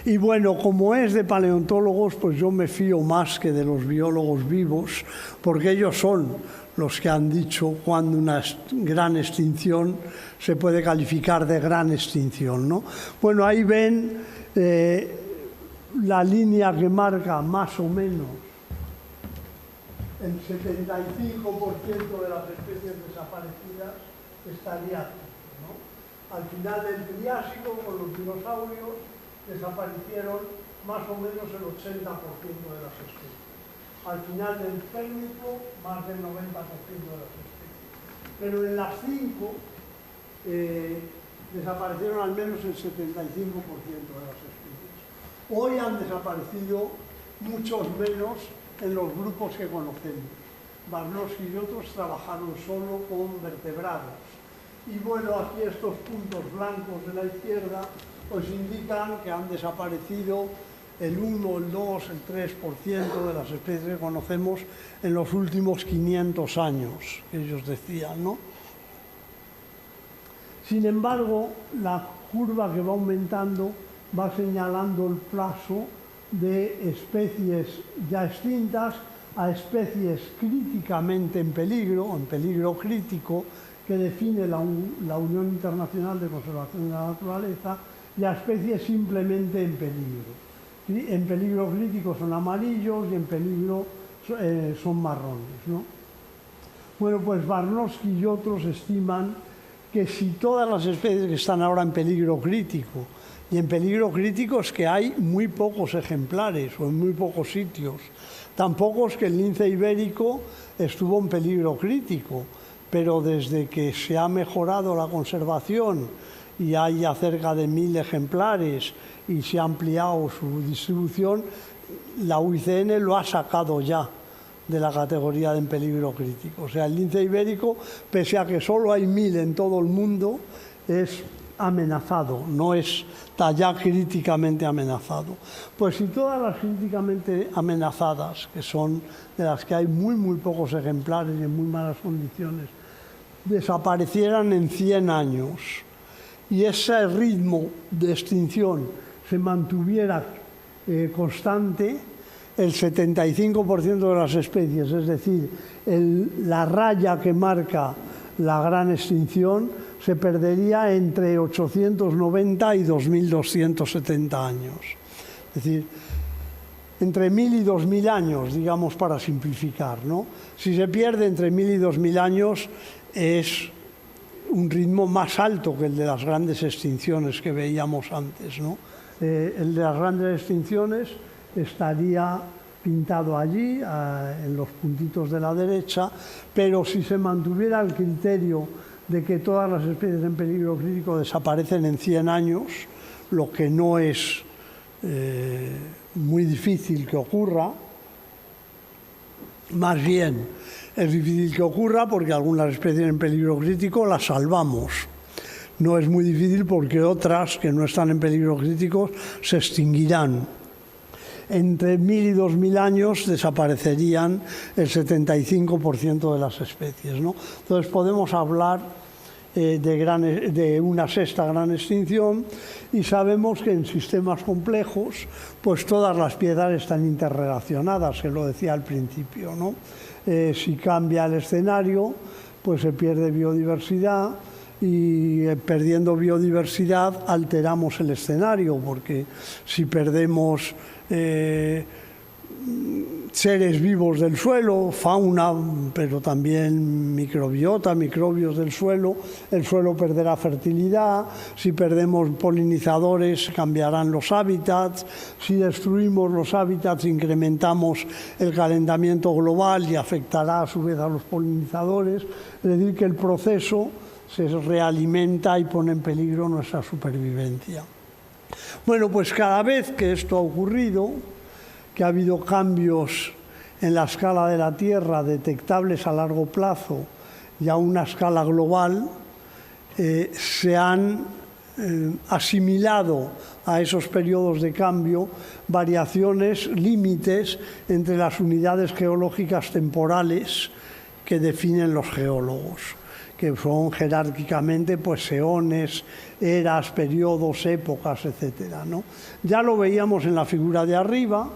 Y bueno, como es de paleontólogos, pues yo me fío más que de los biólogos vivos, porque ellos son los que han dicho cuándo una gran extinción se puede calificar de gran extinción, ¿no? Bueno, ahí ven la línea que marca más o menos el 75% de las especies desaparecidas estaría aquí, ¿no? Al final del Triásico, con los dinosaurios, desaparecieron más o menos el 80% de las especies. Al final del Pérmico, más del 90% de las especies. Pero en las 5 desaparecieron al menos el 75% de las especies. Hoy han desaparecido muchos menos en los grupos que conocemos. Barnowski y otros trabajaron solo con vertebrados. Y bueno, aquí estos puntos blancos de la izquierda pues indican que han desaparecido el 1, el 2, el 3% de las especies que conocemos en los últimos 500 años, que ellos decían, ¿no? Sin embargo, la curva que va aumentando va señalando el plazo de especies ya extintas a especies críticamente en peligro crítico, que define la Unión Internacional de Conservación de la Naturaleza, y a especies simplemente en peligro. En peligro crítico son amarillos y en peligro son marrones, ¿no? Bueno, pues Barnowski y otros estiman que si todas las especies que están ahora en peligro crítico, y en peligro crítico es que hay muy pocos ejemplares o en muy pocos sitios, tan pocos que el lince ibérico estuvo en peligro crítico, pero desde que se ha mejorado la conservación y hay ya cerca de 1000 ejemplares y se ha ampliado su distribución, la UICN lo ha sacado ya de la categoría de en peligro crítico. O sea, el lince ibérico, pese a que solo hay 1000 en todo el mundo, es amenazado, no está ya críticamente amenazado. Pues si todas las críticamente amenazadas, que son de las que hay muy pocos ejemplares y en muy malas condiciones, desaparecieran en 100 años, y ese ritmo de extinción se mantuviera constante, el 75% de las especies, es decir, la raya que marca la gran extinción, se perdería entre 890 y 2270 años. Es decir, entre 1000 y 2000 años, digamos, para simplificar, ¿no? Si se pierde entre 1000 y 2000 años, es un ritmo más alto que el de las grandes extinciones que veíamos antes, ¿no? El de las grandes extinciones estaría pintado allí, en los puntitos de la derecha, pero si se mantuviera el criterio de que todas las especies en peligro crítico desaparecen en 100 años, lo que no es muy difícil que ocurra, más bien es difícil que ocurra porque algunas especies en peligro crítico las salvamos. No es muy difícil porque otras que no están en peligro crítico se extinguirán. Entre 1000 y 2000 años desaparecerían el 75% de las especies, ¿no? Entonces podemos hablar de una sexta gran extinción, y sabemos que en sistemas complejos pues todas las piezas están interrelacionadas, que lo decía al principio, ¿no? Si cambia el escenario, pues se pierde biodiversidad, y perdiendo biodiversidad alteramos el escenario, porque si perdemos seres vivos del suelo, fauna, pero también microbiota, microbios del suelo. El suelo perderá fertilidad, si perdemos polinizadores cambiarán los hábitats, si destruimos los hábitats incrementamos el calentamiento global y afectará a su vez a los polinizadores. Es decir, que el proceso se realimenta y pone en peligro nuestra supervivencia. Bueno, pues cada vez que esto ha ocurrido, que ha habido cambios en la escala de la Tierra detectables a largo plazo y a una escala global, se han asimilado a esos periodos de cambio variaciones, límites entre las unidades geológicas temporales que definen los geólogos, que son jerárquicamente pues eones, eras, periodos, épocas, etc., ¿no? Ya lo veíamos en la figura de arriba,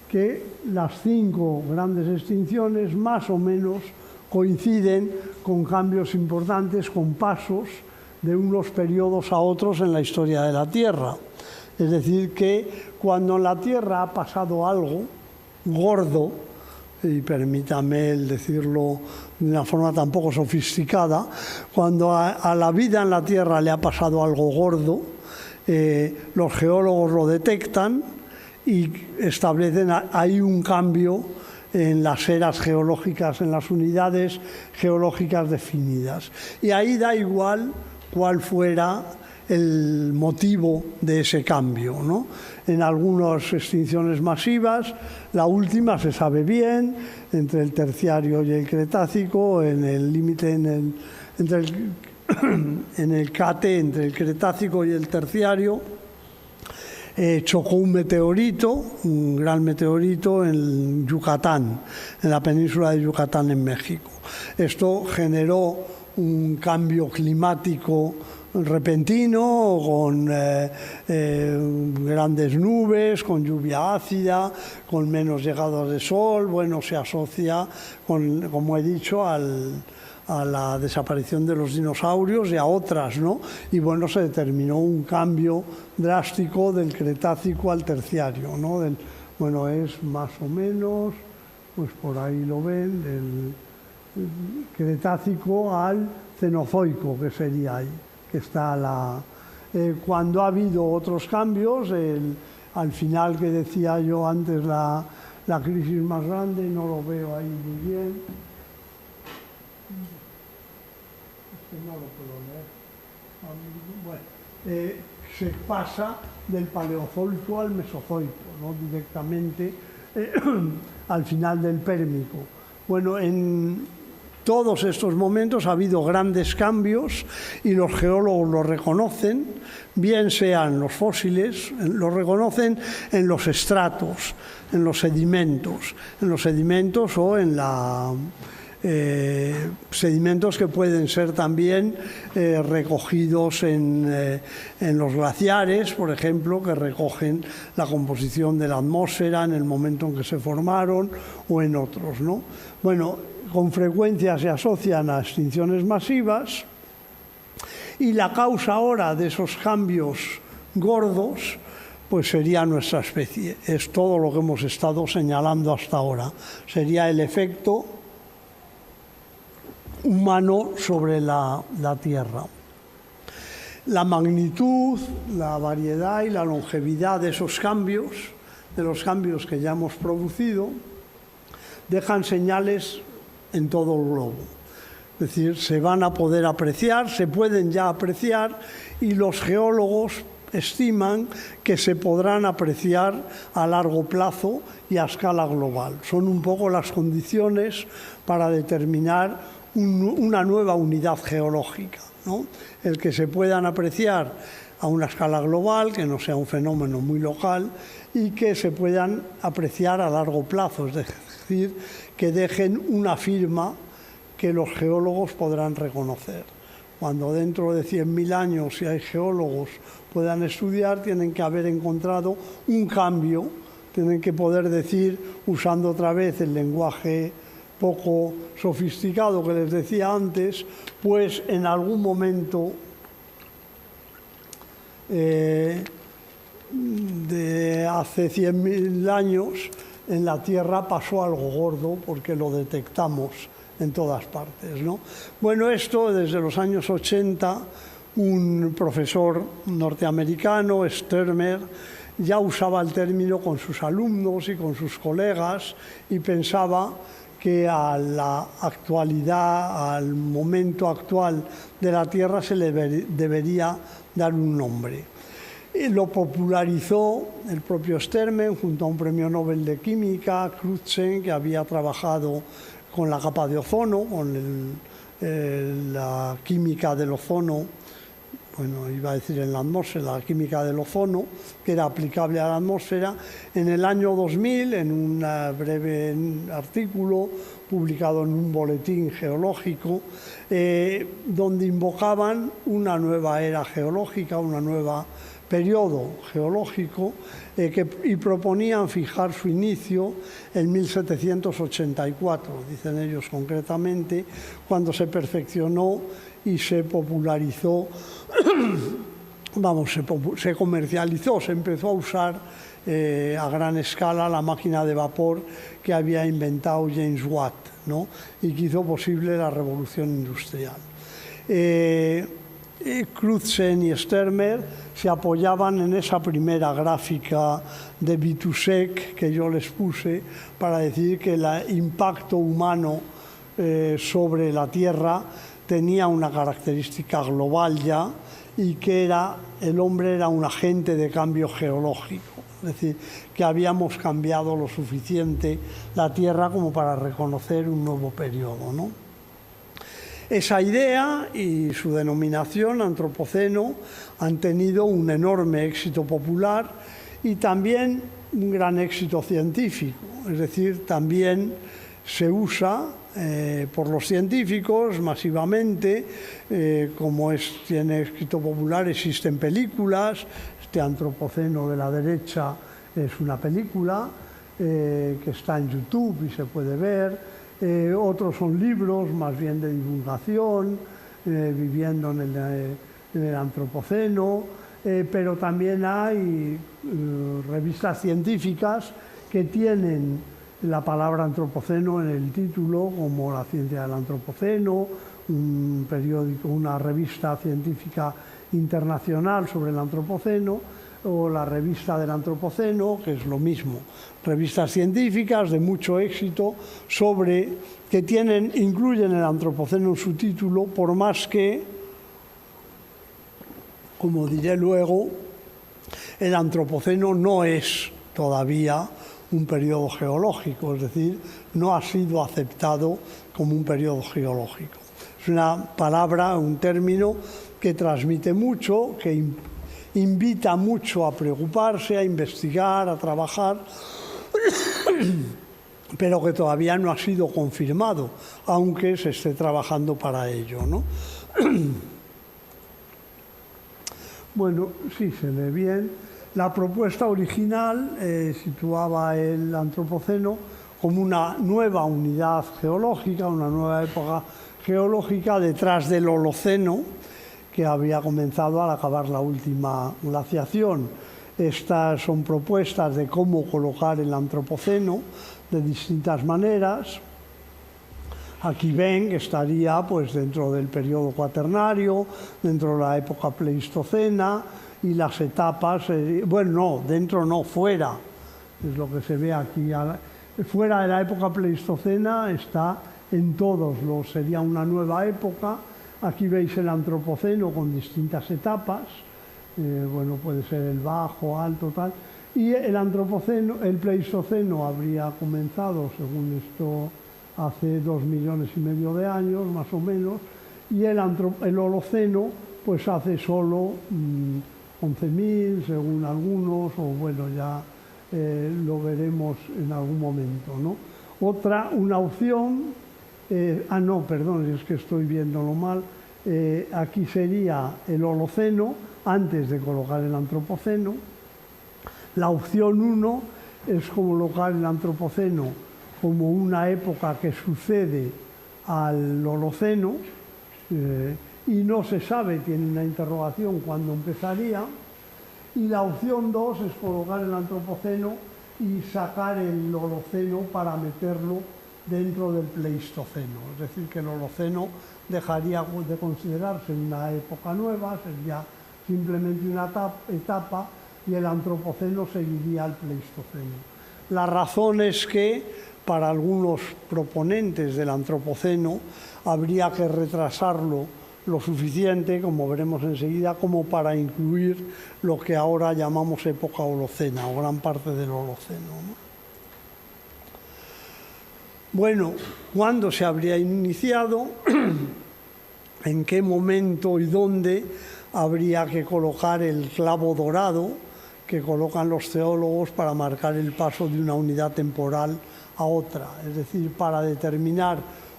que las 5 grandes extinciones más o menos coinciden con cambios importantes, con pasos de unos periodos a otros en la historia de la Tierra. Es decir, que cuando en la Tierra ha pasado algo gordo, y permítame el decirlo de una forma tan poco sofisticada, cuando a la vida en la Tierra le ha pasado algo gordo, los geólogos lo detectan y establecen ahí un cambio en las eras geológicas, en las unidades geológicas definidas. Y ahí da igual cuál fuera el motivo de ese cambio, ¿no? En algunas extinciones masivas, la última se sabe bien, entre el Terciario y el Cretácico, en el límite en el Cate, entre el Cretácico y el Terciario, chocó un meteorito, un gran meteorito en Yucatán, en la península de Yucatán en México. Esto generó un cambio climático repentino, con grandes nubes, con lluvia ácida, con menos llegadas de sol. Bueno, se asocia, como he dicho, a la desaparición de los dinosaurios y a otras, ¿no? Y bueno, se determinó un cambio drástico del Cretácico al Terciario, ¿no? Bueno, es más o menos, pues por ahí lo ven, del Cretácico al Cenozoico, que sería ahí, que está cuando ha habido otros cambios, al final que decía yo antes, la crisis más grande, no lo veo ahí muy bien. No lo puedo leer. Bueno, se pasa del Paleozoico al Mesozoico, ¿no? Directamente al final del Pérmico. Bueno, en todos estos momentos ha habido grandes cambios y los geólogos lo reconocen, bien sean los fósiles, lo reconocen en los estratos, en los sedimentos o en sedimentos que pueden ser también recogidos en los glaciares, por ejemplo, que recogen la composición de la atmósfera en el momento en que se formaron, o en otros, ¿no? Bueno, con frecuencia se asocian a extinciones masivas, y la causa ahora de esos cambios gordos pues sería nuestra especie. Es todo lo que hemos estado señalando hasta ahora. Sería el efecto humano sobre la Tierra. La magnitud, la variedad y la longevidad de esos cambios, de los cambios que ya hemos producido, dejan señales en todo el globo. Es decir, se van a poder apreciar, se pueden ya apreciar, y los geólogos estiman que se podrán apreciar a largo plazo y a escala global. Son un poco las condiciones para determinar una nueva unidad geológica, ¿no? El que se puedan apreciar a una escala global, que no sea un fenómeno muy local, y que se puedan apreciar a largo plazo, es decir, que dejen una firma que los geólogos podrán reconocer. Cuando dentro de 100.000 años, si hay geólogos, puedan estudiar, tienen que haber encontrado un cambio, tienen que poder decir, usando otra vez el lenguaje poco sofisticado que les decía antes, pues en algún momento de hace 100.000 años en la Tierra pasó algo gordo porque lo detectamos en todas partes, ¿no? Bueno, esto desde los años 80, un profesor norteamericano, Sturmer, ya usaba el término con sus alumnos y con sus colegas y pensaba que a la actualidad, al momento actual de la Tierra se le debería dar un nombre. Y lo popularizó el propio Sturmer junto a un premio Nobel de Química, Crutzen, que había trabajado con la capa de ozono, con la química del ozono, bueno, iba a decir en la atmósfera, la química del ozono, que era aplicable a la atmósfera. En el año 2000, en un breve artículo publicado en un boletín geológico, donde invocaban una nueva era geológica, una nueva periodo geológico, y proponían fijar su inicio en 1784, dicen ellos concretamente, cuando se perfeccionó y se popularizó, se comercializó, se empezó a usar a gran escala la máquina de vapor que había inventado James Watt, ¿no? Y que hizo posible la revolución industrial. Crutzen y Sturmer se apoyaban en esa primera gráfica de Vitousek que yo les puse para decir que el impacto humano sobre la Tierra tenía una característica global ya, y que el hombre era un agente de cambio geológico, es decir, que habíamos cambiado lo suficiente la Tierra como para reconocer un nuevo periodo, ¿no? Esa idea y su denominación, antropoceno, han tenido un enorme éxito popular y también un gran éxito científico, es decir, también se usa por los científicos masivamente, como tiene éxito popular, existen películas. Este Antropoceno de la derecha es una película que está en YouTube y se puede ver. Otros son libros más bien de divulgación, viviendo en el Antropoceno, pero también hay revistas científicas que tienen la palabra antropoceno en el título, como La ciencia del antropoceno, un periódico, una revista científica internacional sobre el antropoceno, o la revista del antropoceno, que es lo mismo. Revistas científicas de mucho éxito que incluyen el antropoceno en su título, por más que, como diré luego, el antropoceno no es todavía un periodo geológico, es decir, no ha sido aceptado como un periodo geológico. Es una palabra, un término que transmite mucho, que invita mucho a preocuparse, a investigar, a trabajar, pero que todavía no ha sido confirmado, aunque se esté trabajando para ello, ¿no? Bueno, sí se ve bien. La propuesta original situaba el antropoceno como una nueva unidad geológica, una nueva época geológica detrás del Holoceno, que había comenzado al acabar la última glaciación. Estas son propuestas de cómo colocar el antropoceno de distintas maneras. Aquí ven que estaría pues, dentro del periodo cuaternario, dentro de la época pleistocena, y las etapas, bueno, no, dentro no, fuera, es lo que se ve aquí. Fuera de la época pleistocena está en todos sería una nueva época. Aquí veis el antropoceno con distintas etapas, bueno, puede ser el bajo, alto, tal, y el antropoceno, el pleistoceno habría comenzado, según esto, hace 2,5 millones de años, más o menos, y el Holoceno, pues hace solo 11.000, según algunos, o bueno, ya lo veremos en algún momento, ¿no? Una opción, no, perdón, es que estoy viéndolo mal, aquí sería el Holoceno, antes de colocar el antropoceno. La opción 1 es colocar el antropoceno como una época que sucede al Holoceno, y no se sabe, tiene una interrogación, cuándo empezaría. Y la opción 2 es colocar el antropoceno y sacar el Holoceno para meterlo dentro del Pleistoceno. Es decir, que el Holoceno dejaría de considerarse una época nueva, sería simplemente una etapa, y el Antropoceno seguiría al Pleistoceno. La razón es que para algunos proponentes del Antropoceno habría que retrasarlo lo suficiente, como veremos enseguida, como para incluir lo que ahora llamamos época Holocena, o gran parte del Holoceno, ¿no? Bueno, ¿cuándo se habría iniciado? ¿En qué momento y dónde habría que colocar el clavo dorado que colocan los teólogos para marcar el paso de una unidad temporal a otra? Es decir, para determinar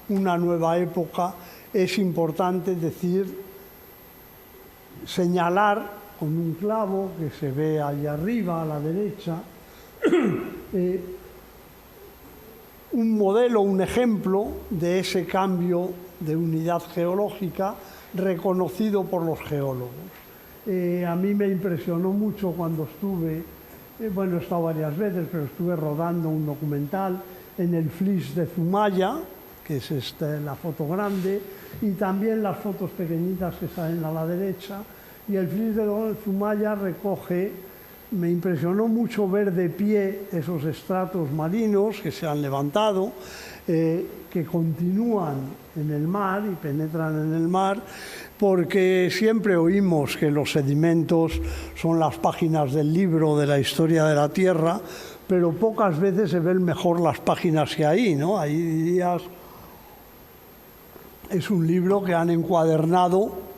una nueva época es importante señalar con un clavo que se ve ahí arriba a la derecha un modelo, un ejemplo de ese cambio de unidad geológica reconocido por los geólogos. A mí me impresionó mucho cuando estuve, he estado varias veces, pero estuve rodando un documental en el Flis de Zumaya, que es la foto grande, y también las fotos pequeñitas que salen a la derecha. Y el Flis de Zumaya me impresionó mucho ver de pie esos estratos marinos que se han levantado, que continúan en el mar y penetran en el mar, porque siempre oímos que los sedimentos son las páginas del libro de la historia de la Tierra, pero pocas veces se ven mejor las páginas que hay, ¿no? Ahí dirías, es un libro que han encuadernado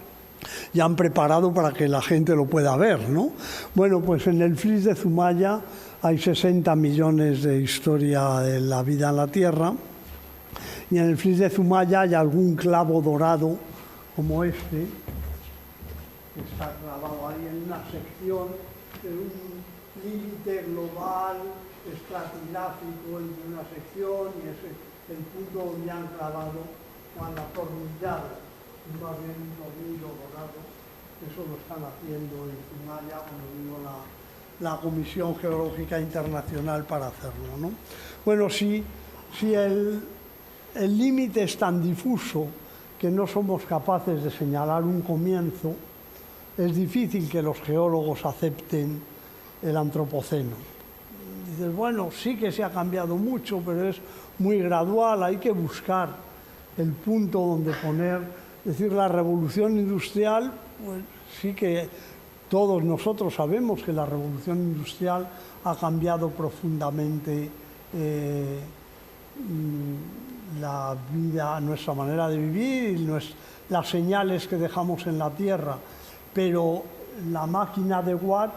y han preparado para que la gente lo pueda ver, ¿no? Bueno, pues en el Flis de Zumaya hay 60 millones de historia de la vida en la Tierra, y en el Flis de Zumaya hay algún clavo dorado como este, que está clavado ahí en una sección de un límite global estratigráfico entre una sección y es el punto donde han clavado o han atornillado, más bien un tornillo dorado. Eso lo están haciendo en Zumaya, como digo, la Comisión Geológica Internacional para hacerlo, ¿no? Bueno, si el límite es tan difuso que no somos capaces de señalar un comienzo, es difícil que los geólogos acepten el Antropoceno. Dices, bueno, sí que se ha cambiado mucho, pero es muy gradual, hay que buscar el punto donde poner. Es decir, la revolución industrial, pues sí que todos nosotros sabemos que la revolución industrial ha cambiado profundamente la vida, nuestra manera de vivir y las señales que dejamos en la Tierra, pero la máquina de Watt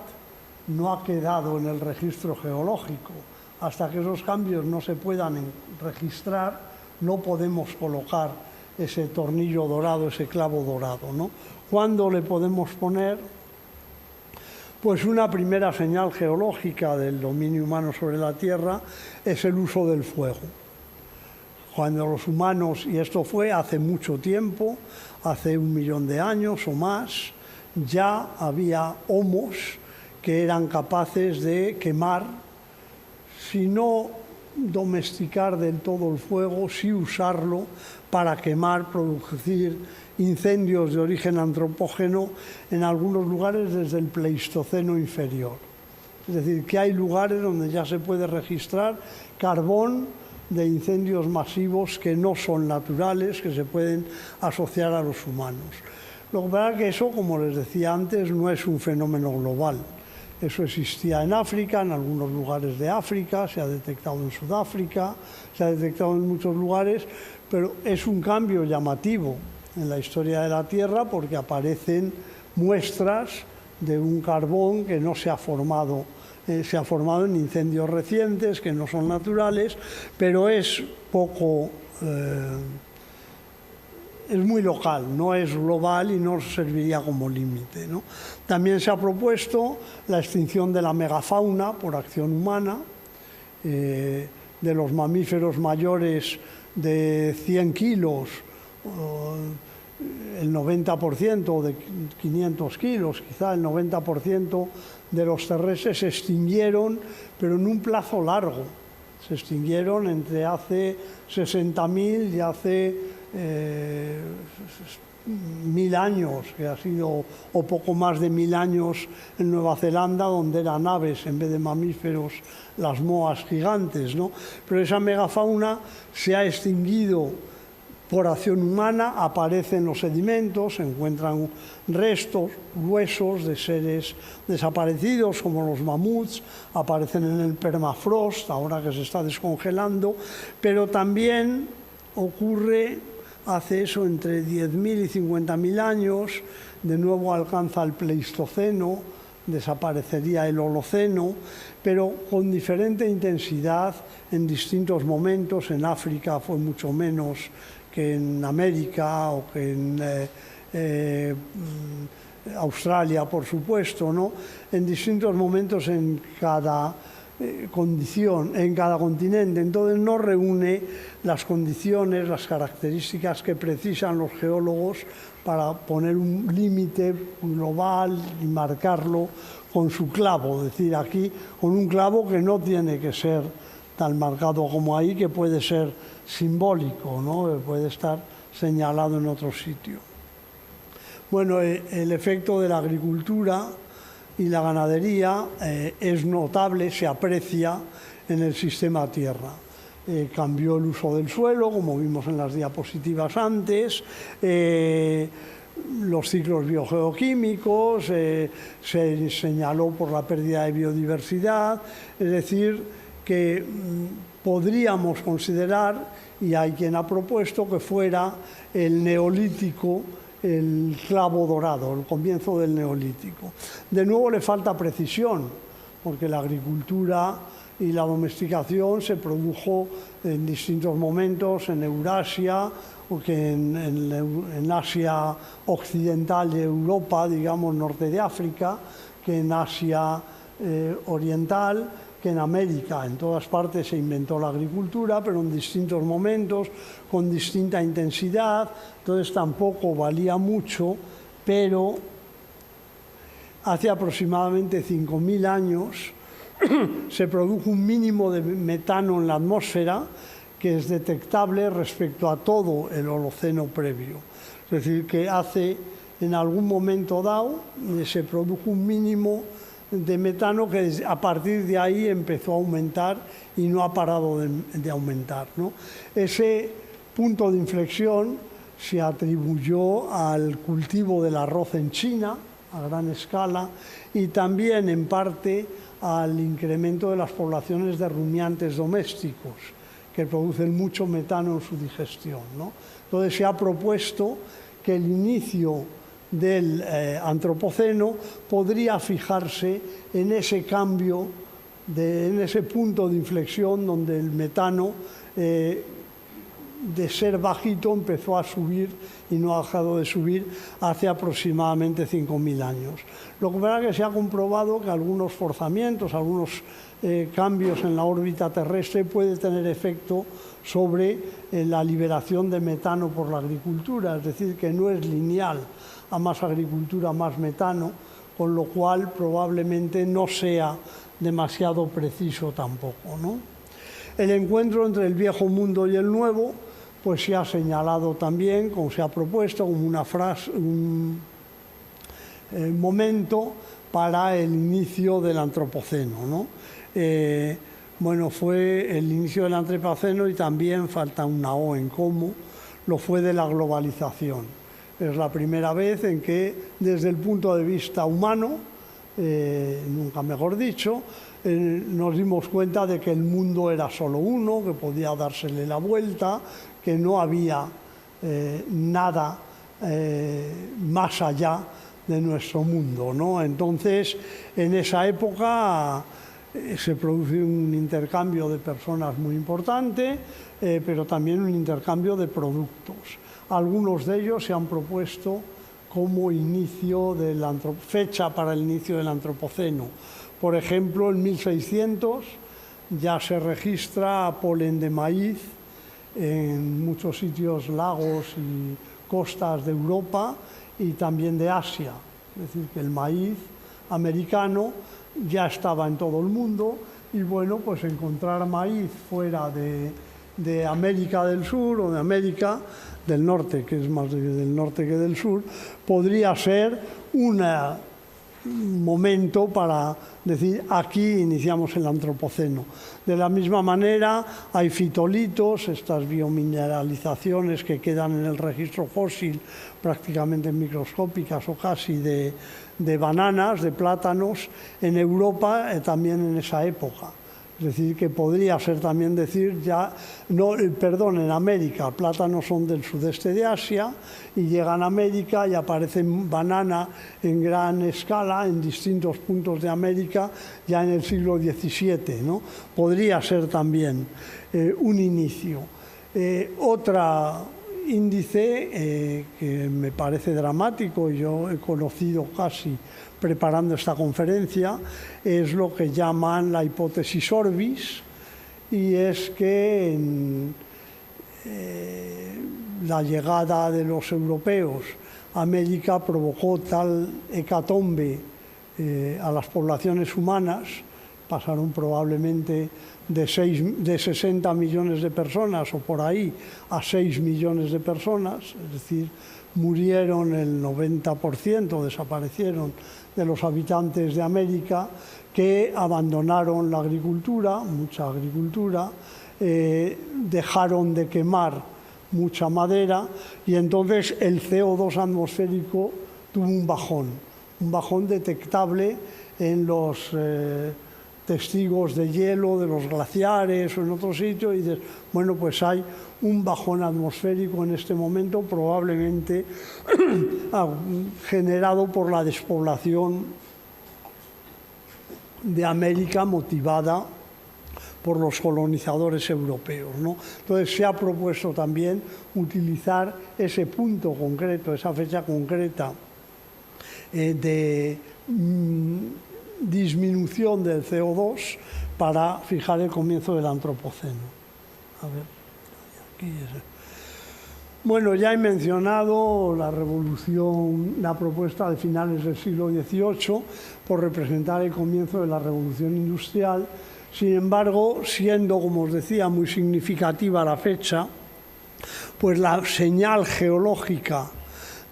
no ha quedado en el registro geológico. Hasta que esos cambios no se puedan registrar, no podemos colocar ese tornillo dorado, ese clavo dorado, ¿no? ¿Cuándo le podemos poner? Pues una primera señal geológica del dominio humano sobre la Tierra es el uso del fuego. Cuando los humanos, y esto fue hace mucho tiempo, hace 1 millón de años o más, ya había homos que eran capaces de quemar, si no domesticar del todo el fuego, sí usarlo para quemar, producir incendios de origen antropógeno en algunos lugares desde el Pleistoceno inferior. Es decir, que hay lugares donde ya se puede registrar carbón de incendios masivos que no son naturales, que se pueden asociar a los humanos. Lo que pasa es que eso, como les decía antes, no es un fenómeno global. Eso existía en África, en algunos lugares de África, se ha detectado en Sudáfrica, se ha detectado en muchos lugares, pero es un cambio llamativo en la historia de la Tierra porque aparecen muestras de un carbón que no se ha formado en incendios recientes, que no son naturales, pero es muy local, no es global y no serviría como límite, ¿no? También se ha propuesto la extinción de la megafauna por acción humana, de los mamíferos mayores de 100 kilos, el 90% de 500 kilos, quizá el 90% de los terrestres se extinguieron, pero en un plazo largo. Se extinguieron entre hace 60.000 y hace 1.000 años, que ha sido, o poco más de 1.000 años en Nueva Zelanda, donde eran aves en vez de mamíferos, las moas gigantes, ¿no? Pero esa megafauna se ha extinguido por acción humana, aparecen los sedimentos, se encuentran restos, huesos de seres desaparecidos como los mamuts, aparecen en el permafrost, ahora que se está descongelando, pero también ocurre, hace eso entre 10.000 y 50.000 años, de nuevo alcanza el Pleistoceno, desaparecería el Holoceno, pero con diferente intensidad en distintos momentos. En África fue mucho menos que en América o que en Australia, por supuesto, ¿no? En distintos momentos en cada condición, en cada continente. Entonces no reúne las condiciones, las características que precisan los geólogos para poner un límite global y marcarlo con su clavo, es decir, aquí con un clavo que no tiene que ser tan marcado como ahí, que puede ser simbólico, ¿no? Puede estar señalado en otro sitio. Bueno, el efecto de la agricultura y la ganadería es notable, se aprecia en el sistema Tierra. Cambió el uso del suelo, como vimos en las diapositivas antes, los ciclos biogeoquímicos, se señaló por la pérdida de biodiversidad, es decir, que podríamos considerar, y hay quien ha propuesto, que fuera el neolítico el clavo dorado, el comienzo del neolítico. De nuevo le falta precisión, porque la agricultura y la domesticación se produjo en distintos momentos en Eurasia, o que en Asia occidental de Europa, digamos norte de África, que en Asia oriental, que en América. En todas partes se inventó la agricultura, pero en distintos momentos, con distinta intensidad, entonces tampoco valía mucho, pero hace aproximadamente 5.000 años se produjo un mínimo de metano en la atmósfera que es detectable respecto a todo el Holoceno previo. Es decir, que en algún momento dado se produjo un mínimo de metano que a partir de ahí empezó a aumentar y no ha parado de aumentar, ¿no? Ese punto de inflexión se atribuyó al cultivo del arroz en China a gran escala y también en parte al incremento de las poblaciones de rumiantes domésticos que producen mucho metano en su digestión, ¿no? Entonces se ha propuesto que el inicio del antropoceno podría fijarse en ese cambio, en ese punto de inflexión donde el metano de ser bajito empezó a subir y no ha dejado de subir hace aproximadamente 5.000 años. Lo que pasa es que se ha comprobado que algunos forzamientos, algunos cambios en la órbita terrestre puede tener efecto sobre la liberación de metano por la agricultura, es decir, que no es lineal, a más agricultura, más metano, con lo cual probablemente no sea demasiado preciso tampoco, ¿no? El encuentro entre el viejo mundo y el nuevo, pues se ha señalado también, como se ha propuesto, como una frase, un momento para el inicio del antropoceno, ¿no? Bueno, fue el inicio del antropoceno y también, falta una O en cómo, lo fue de la globalización. Es la primera vez en que, desde el punto de vista humano, nunca mejor dicho, nos dimos cuenta de que el mundo era solo uno, que podía dársele la vuelta, que no había nada más allá de nuestro mundo, ¿no? Entonces, en esa época se produce un intercambio de personas muy importante, pero también un intercambio de productos. Algunos de ellos se han propuesto como fecha para el inicio del antropoceno. Por ejemplo, en 1600 ya se registra polen de maíz en muchos sitios, lagos y costas de Europa y también de Asia. Es decir, que el maíz americano ya estaba en todo el mundo y bueno, pues encontrar maíz fuera de América del Sur o de América del Norte, que es más del norte que del sur, podría ser un momento para decir, aquí iniciamos el Antropoceno. De la misma manera, hay fitolitos, estas biomineralizaciones que quedan en el registro fósil prácticamente microscópicas o casi de bananas, de plátanos, en Europa también en esa época. Es decir, que podría ser también decir, en América, plátanos son del sudeste de Asia y llegan a América y aparecen banana en gran escala en distintos puntos de América ya en el siglo XVII, ¿no? Podría ser también un inicio. Otro índice que me parece dramático, y yo he conocido casi preparando esta conferencia, es lo que llaman la hipótesis Orbis, y es que la llegada de los europeos a América provocó tal hecatombe a las poblaciones humanas, pasaron probablemente de 60 millones de personas o por ahí a 6 millones de personas, es decir, murieron el 90%, desaparecieron de los habitantes de América, que abandonaron la agricultura, mucha agricultura, dejaron de quemar mucha madera y entonces el CO2 atmosférico tuvo un bajón detectable en los testigos de hielo de los glaciares o en otro sitio y dices, bueno, pues hay un bajón atmosférico en este momento probablemente generado por la despoblación de América motivada por los colonizadores europeos, ¿no? Entonces se ha propuesto también utilizar ese punto concreto, esa fecha concreta de disminución del CO2 para fijar el comienzo del Antropoceno. A ver, aquí es. Bueno, ya he mencionado la propuesta de finales del siglo XVIII por representar el comienzo de la Revolución Industrial. Sin embargo, siendo, como os decía, muy significativa la fecha, pues la señal geológica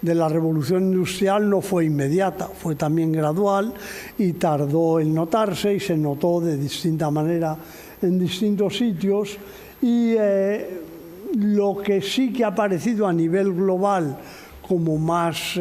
de la Revolución Industrial no fue inmediata, fue también gradual y tardó en notarse y se notó de distinta manera en distintos sitios y lo que sí que ha aparecido a nivel global como más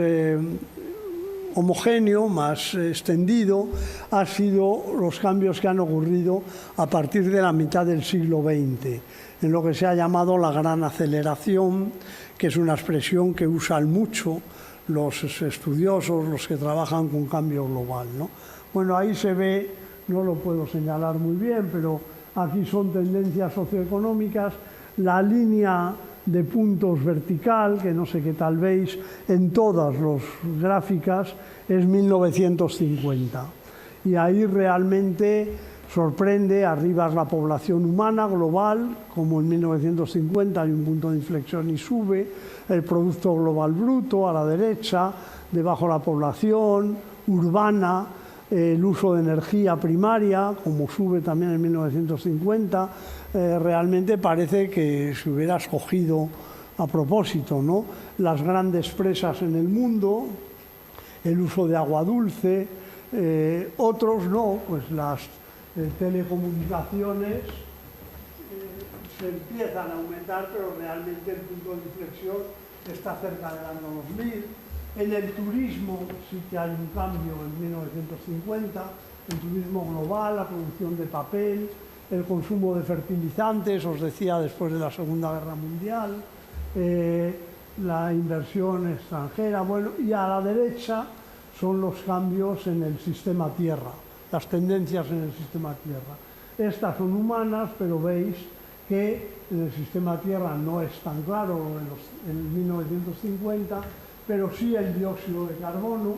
homogéneo, más extendido, ha sido los cambios que han ocurrido a partir de la mitad del siglo XX, en lo que se ha llamado la gran aceleración, que es una expresión que usan mucho los estudiosos, los que trabajan con cambio global, ¿no? Bueno, ahí se ve, no lo puedo señalar muy bien, pero aquí son tendencias socioeconómicas, la línea de puntos vertical, que no sé qué tal veis, en todas las gráficas, es 1950. Y ahí realmente sorprende, arriba es la población humana global, como en 1950 hay un punto de inflexión y sube, el Producto Global Bruto a la derecha, debajo la población urbana, el uso de energía primaria, como sube también en 1950, realmente parece que se hubiera escogido a propósito, ¿no? Las grandes presas en el mundo, el uso de agua dulce, otros no, pues las telecomunicaciones se empiezan a aumentar, pero realmente el punto de inflexión está cerca del año 2000. En el turismo sí que hay un cambio en 1950, el turismo global, la producción de papel, el consumo de fertilizantes, os decía, después de la Segunda Guerra Mundial, la inversión extranjera, bueno, y a la derecha son los cambios en el sistema Tierra, las tendencias en el sistema Tierra. Estas son humanas, pero veis que en el sistema Tierra no es tan claro en 1950, pero sí el dióxido de carbono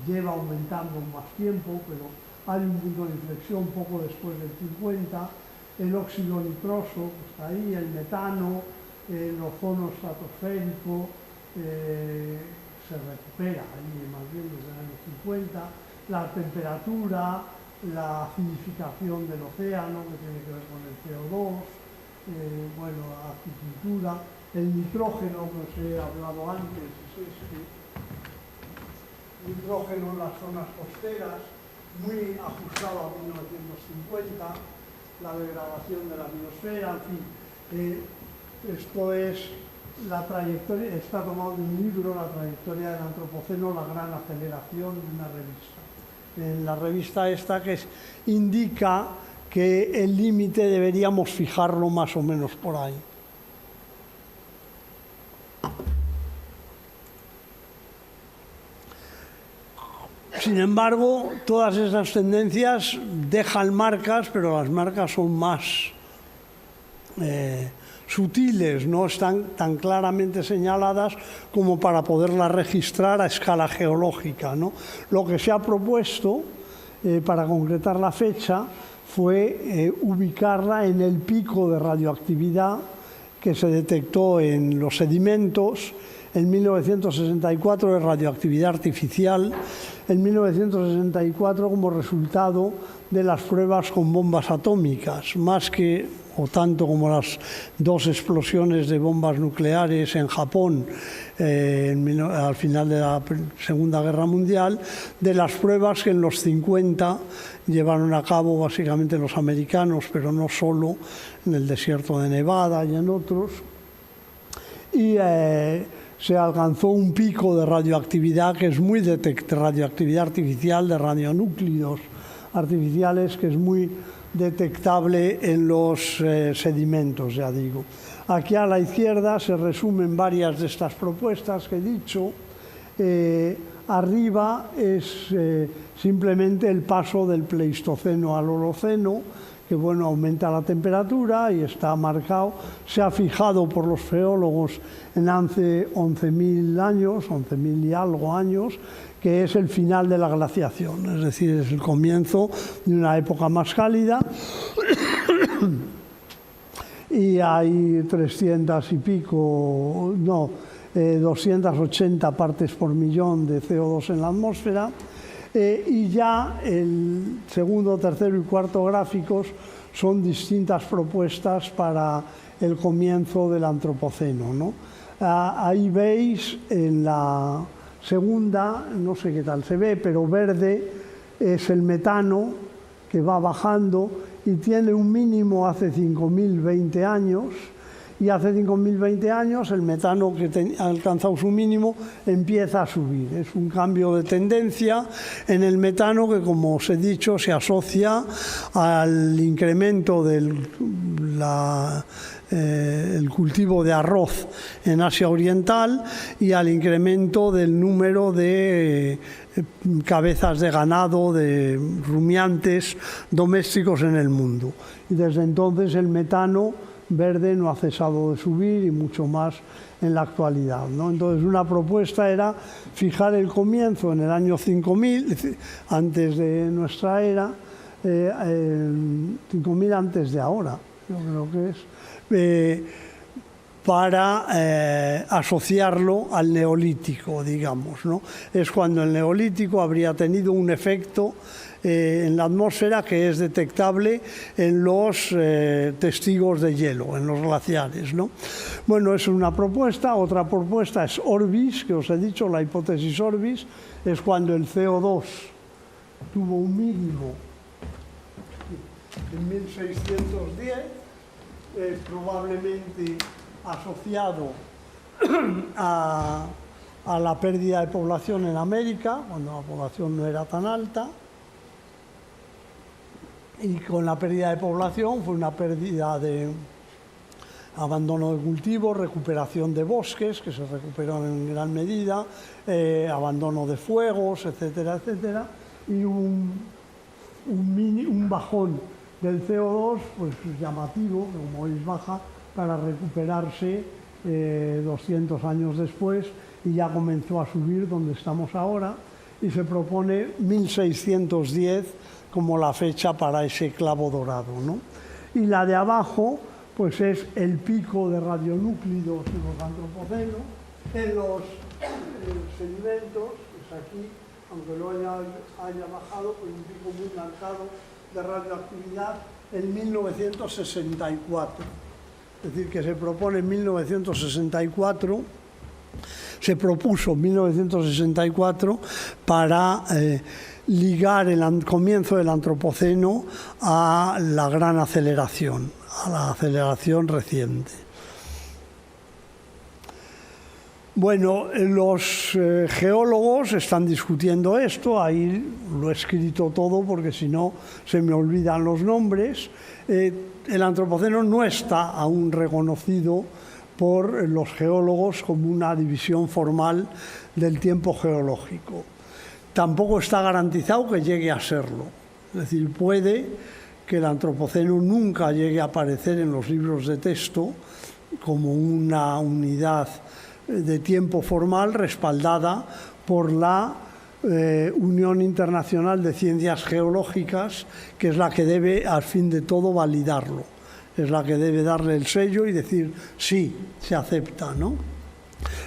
lleva aumentando más tiempo, pero hay un punto de inflexión poco después del 50, el óxido nitroso, que está ahí, el metano, el ozono estratosférico, se recupera ahí más bien desde el año 50, la temperatura, la acidificación del océano, que tiene que ver con el CO2, bueno, la acuicultura, el nitrógeno que os he hablado antes, es este, nitrógeno en las zonas costeras, muy ajustado a 1950, la degradación de la biosfera, en fin. Esto es la trayectoria, está tomado de un libro, La trayectoria del Antropoceno, la gran aceleración, de una revista. En la revista esta que indica que el límite deberíamos fijarlo más o menos por ahí. Sin embargo, todas esas tendencias dejan marcas, pero las marcas son más sutiles, no están tan claramente señaladas como para poderlas registrar a escala geológica, ¿no? Lo que se ha propuesto para concretar la fecha fue ubicarla en el pico de radioactividad que se detectó en los sedimentos en 1964 de radioactividad artificial, en 1964 como resultado de las pruebas con bombas atómicas, más que o tanto como las dos explosiones de bombas nucleares en Japón al final de la Segunda Guerra Mundial, de las pruebas que en los 50 llevaron a cabo básicamente los americanos, pero no solo, en el desierto de Nevada y en otros, y se alcanzó un pico de radioactividad que es muy radioactividad artificial, de radionúclidos artificiales, que es muy detectable en los sedimentos, ya digo. Aquí a la izquierda se resumen varias de estas propuestas que he dicho. Arriba es simplemente el paso del Pleistoceno al Holoceno, que bueno, aumenta la temperatura y está marcado, se ha fijado por los geólogos en hace 11.000 años, 11.000 y algo años, que es el final de la glaciación, es decir, es el comienzo de una época más cálida. Y hay 280 partes por millón de CO2 en la atmósfera. Y ya el segundo, tercero y cuarto gráficos son distintas propuestas para el comienzo del Antropoceno, ¿no? Ahí veis en la segunda, no sé qué tal se ve, pero verde es el metano que va bajando y tiene un mínimo hace 5.020 años. Y hace 5.020 años el metano que ha alcanzado su mínimo empieza a subir. Es un cambio de tendencia en el metano que, como os he dicho, se asocia al incremento del cultivo de arroz en Asia Oriental y al incremento del número de cabezas de ganado, de rumiantes domésticos en el mundo. Y desde entonces el metano verde no ha cesado de subir y mucho más en la actualidad, ¿no? Entonces una propuesta era fijar el comienzo en el año 5000, antes de nuestra era, 5000 antes de ahora, yo creo que es, para asociarlo al neolítico, digamos, ¿no? Es cuando el neolítico habría tenido un efecto en la atmósfera que es detectable en los testigos de hielo, en los glaciares, ¿no? Bueno, es una propuesta. Otra propuesta es Orbis, que os he dicho, la hipótesis Orbis, es cuando el CO2 tuvo un mínimo en 1610, probablemente asociado a la pérdida de población en América, cuando la población no era tan alta. Y con la pérdida de población fue una pérdida de abandono de cultivos, recuperación de bosques, que se recuperaron en gran medida, abandono de fuegos, etcétera, etcétera, y un bajón del CO2, pues llamativo, como veis baja, para recuperarse 200 años después, y ya comenzó a subir donde estamos ahora, y se propone 1610 como la fecha para ese clavo dorado, ¿no? Y la de abajo, pues es el pico de radionúclidos en los antropocinos, En los sedimentos, pues aquí, aunque lo haya bajado, pues un pico muy marcado de radioactividad en 1964. Es decir, que se propone en 1964, se propuso en 1964 para ligar el comienzo del Antropoceno a la gran aceleración, a la aceleración reciente. Bueno, los geólogos están discutiendo esto, ahí lo he escrito todo porque si no se me olvidan los nombres. El Antropoceno no está aún reconocido por los geólogos como una división formal del tiempo geológico. Tampoco está garantizado que llegue a serlo. Es decir, puede que el Antropoceno nunca llegue a aparecer en los libros de texto como una unidad de tiempo formal respaldada por la Unión Internacional de Ciencias Geológicas, que es la que debe, al fin de todo, validarlo. Es la que debe darle el sello y decir, sí, se acepta, ¿no?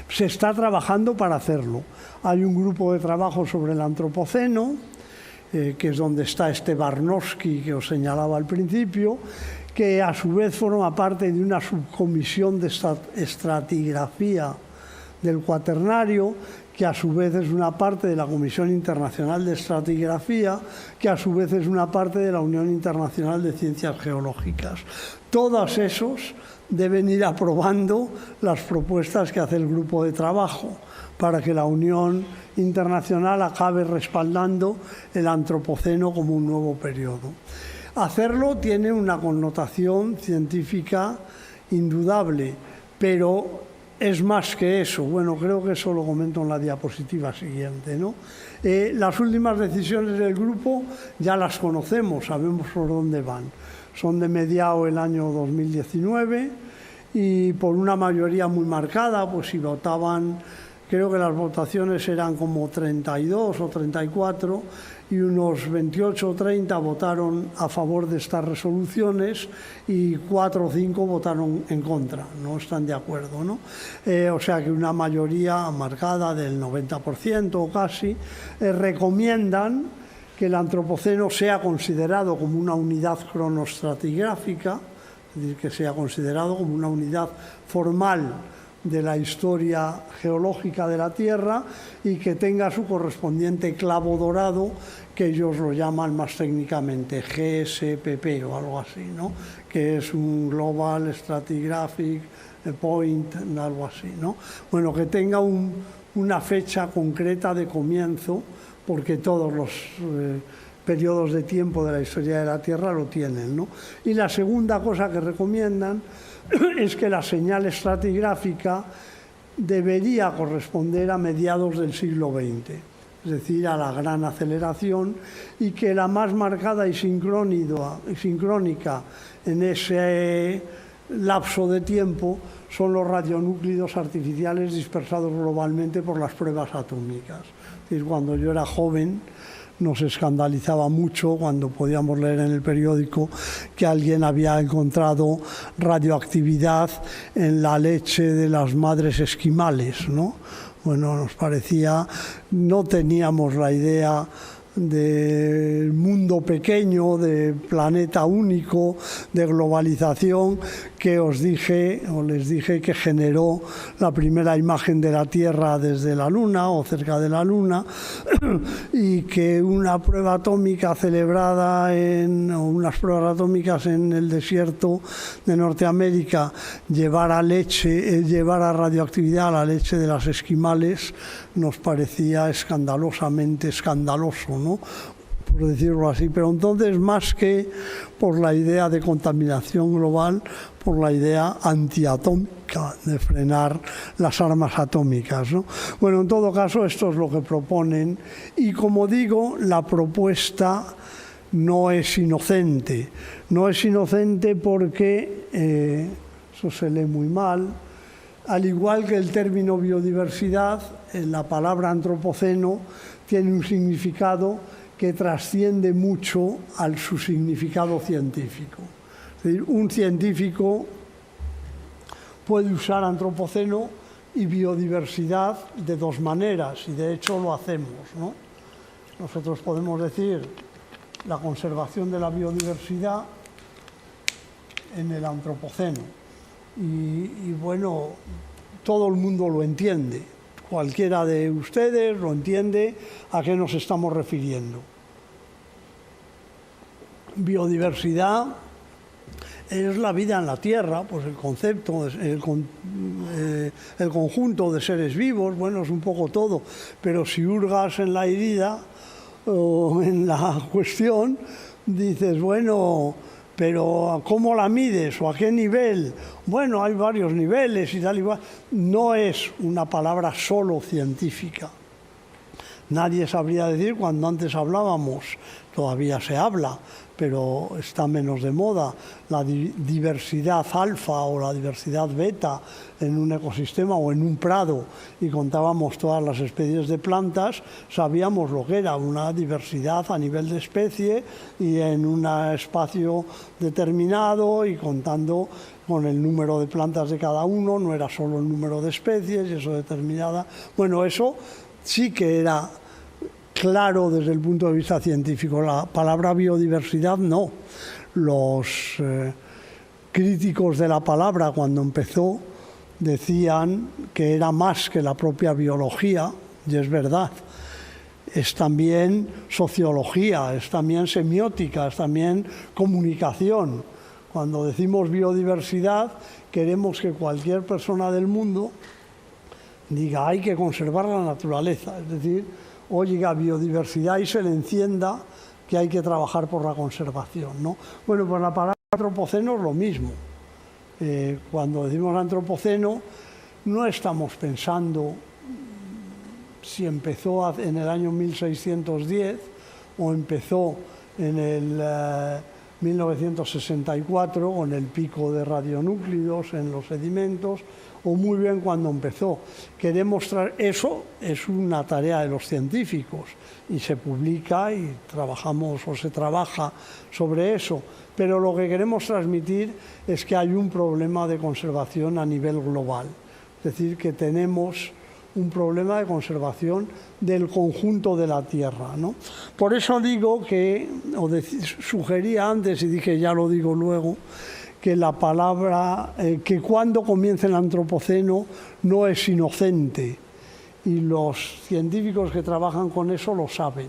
Se está trabajando para hacerlo. Hay un grupo de trabajo sobre el Antropoceno, que es donde está este Barnowski que os señalaba al principio, que a su vez forma parte de una subcomisión de estratigrafía del Cuaternario, que a su vez es una parte de la Comisión Internacional de Estratigrafía, que a su vez es una parte de la Unión Internacional de Ciencias Geológicas. Todos esos deben ir aprobando las propuestas que hace el grupo de trabajo para que la Unión Internacional acabe respaldando el Antropoceno como un nuevo periodo. Hacerlo tiene una connotación científica indudable, pero es más que eso. Bueno, creo que eso lo comento en la diapositiva siguiente, ¿no? Las últimas decisiones del grupo ya las conocemos, sabemos por dónde van. Son de mediado el año 2019 y por una mayoría muy marcada, pues si votaban, creo que las votaciones eran como 32 o 34 y unos 28 o 30 votaron a favor de estas resoluciones y 4 o 5 votaron en contra, no están de acuerdo, ¿no? O sea que una mayoría marcada del 90% o casi recomiendan que el Antropoceno sea considerado como una unidad cronoestratigráfica, es decir, que sea considerado como una unidad formal de la historia geológica de la Tierra y que tenga su correspondiente clavo dorado, que ellos lo llaman más técnicamente GSPP o algo así, ¿no? Que es un Global Stratigraphic Point, algo así, ¿no? Bueno, que tenga una fecha concreta de comienzo, porque todos los periodos de tiempo de la historia de la Tierra lo tienen, ¿no? Y la segunda cosa que recomiendan es que la señal estratigráfica debería corresponder a mediados del siglo XX, es decir, a la gran aceleración, y que la más marcada y sincrónica en ese lapso de tiempo son los radionúclidos artificiales dispersados globalmente por las pruebas atómicas. Es decir, cuando yo era joven nos escandalizaba mucho cuando podíamos leer en el periódico que alguien había encontrado radioactividad en la leche de las madres esquimales, ¿no? Bueno, nos parecía, no teníamos la idea del mundo pequeño, de planeta único, de globalización, que les dije que generó la primera imagen de la Tierra desde la Luna o cerca de la Luna, y que una prueba atómica celebrada o unas pruebas atómicas en el desierto de Norteamérica llevara radioactividad a la leche de las esquimales nos parecía escandalosamente escandaloso, ¿no? Por decirlo así. Pero entonces, más que por la idea de contaminación global, por la idea antiatómica de frenar las armas atómicas, ¿no? Bueno, en todo caso, esto es lo que proponen. Y como digo, la propuesta no es inocente. No es inocente porque, eso se lee muy mal, al igual que el término biodiversidad, la palabra antropoceno tiene un significado que trasciende mucho a su significado científico. Es decir, un científico puede usar antropoceno y biodiversidad de dos maneras, y de hecho lo hacemos, ¿no? Nosotros podemos decir la conservación de la biodiversidad en el antropoceno. Y bueno, todo el mundo lo entiende. Cualquiera de ustedes lo entiende a qué nos estamos refiriendo. Biodiversidad es la vida en la Tierra, pues el concepto, el conjunto de seres vivos, bueno, es un poco todo, pero si hurgas en la herida o en la cuestión, dices, bueno, pero ¿cómo la mides o a qué nivel? Bueno, hay varios niveles y tal y cual. No es una palabra solo científica. Nadie sabría decir, cuando antes hablábamos, todavía se habla, pero está menos de moda, la diversidad alfa o la diversidad beta en un ecosistema o en un prado, y contábamos todas las especies de plantas, sabíamos lo que era una diversidad a nivel de especie y en un espacio determinado, y contando con el número de plantas de cada uno, no era solo el número de especies, y eso determinada. Bueno, eso sí que era claro desde el punto de vista científico. La palabra biodiversidad no. Los críticos de la palabra, cuando empezó, decían que era más que la propia biología, y es verdad. Es también sociología, es también semiótica, es también comunicación. Cuando decimos biodiversidad, queremos que cualquier persona del mundo diga hay que conservar la naturaleza, es decir, oiga biodiversidad y se le encienda que hay que trabajar por la conservación, ¿no? Bueno, pues la palabra antropoceno es lo mismo. Cuando decimos antropoceno, no estamos pensando si empezó en el año 1610 o empezó en el 1964 con el pico de radionúclidos en los sedimentos, o muy bien cuando empezó. Queremos traer eso, es una tarea de los científicos y se publica y trabajamos o se trabaja sobre eso, pero lo que queremos transmitir es que hay un problema de conservación a nivel global, es decir, que tenemos un problema de conservación del conjunto de la Tierra, ¿no? Por eso digo que, sugería antes y dije ya lo digo luego, que la palabra, que cuando comienza el antropoceno no es inocente, y los científicos que trabajan con eso lo saben.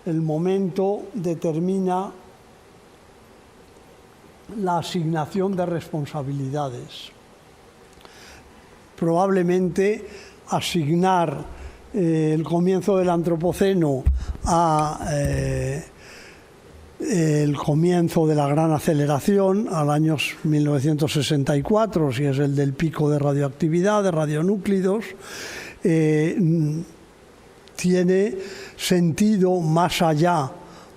El momento determina la asignación de responsabilidades. Probablemente asignar el comienzo del antropoceno a el comienzo de la gran aceleración, al año 1964, si es el del pico de radioactividad, de radionúclidos, tiene sentido más allá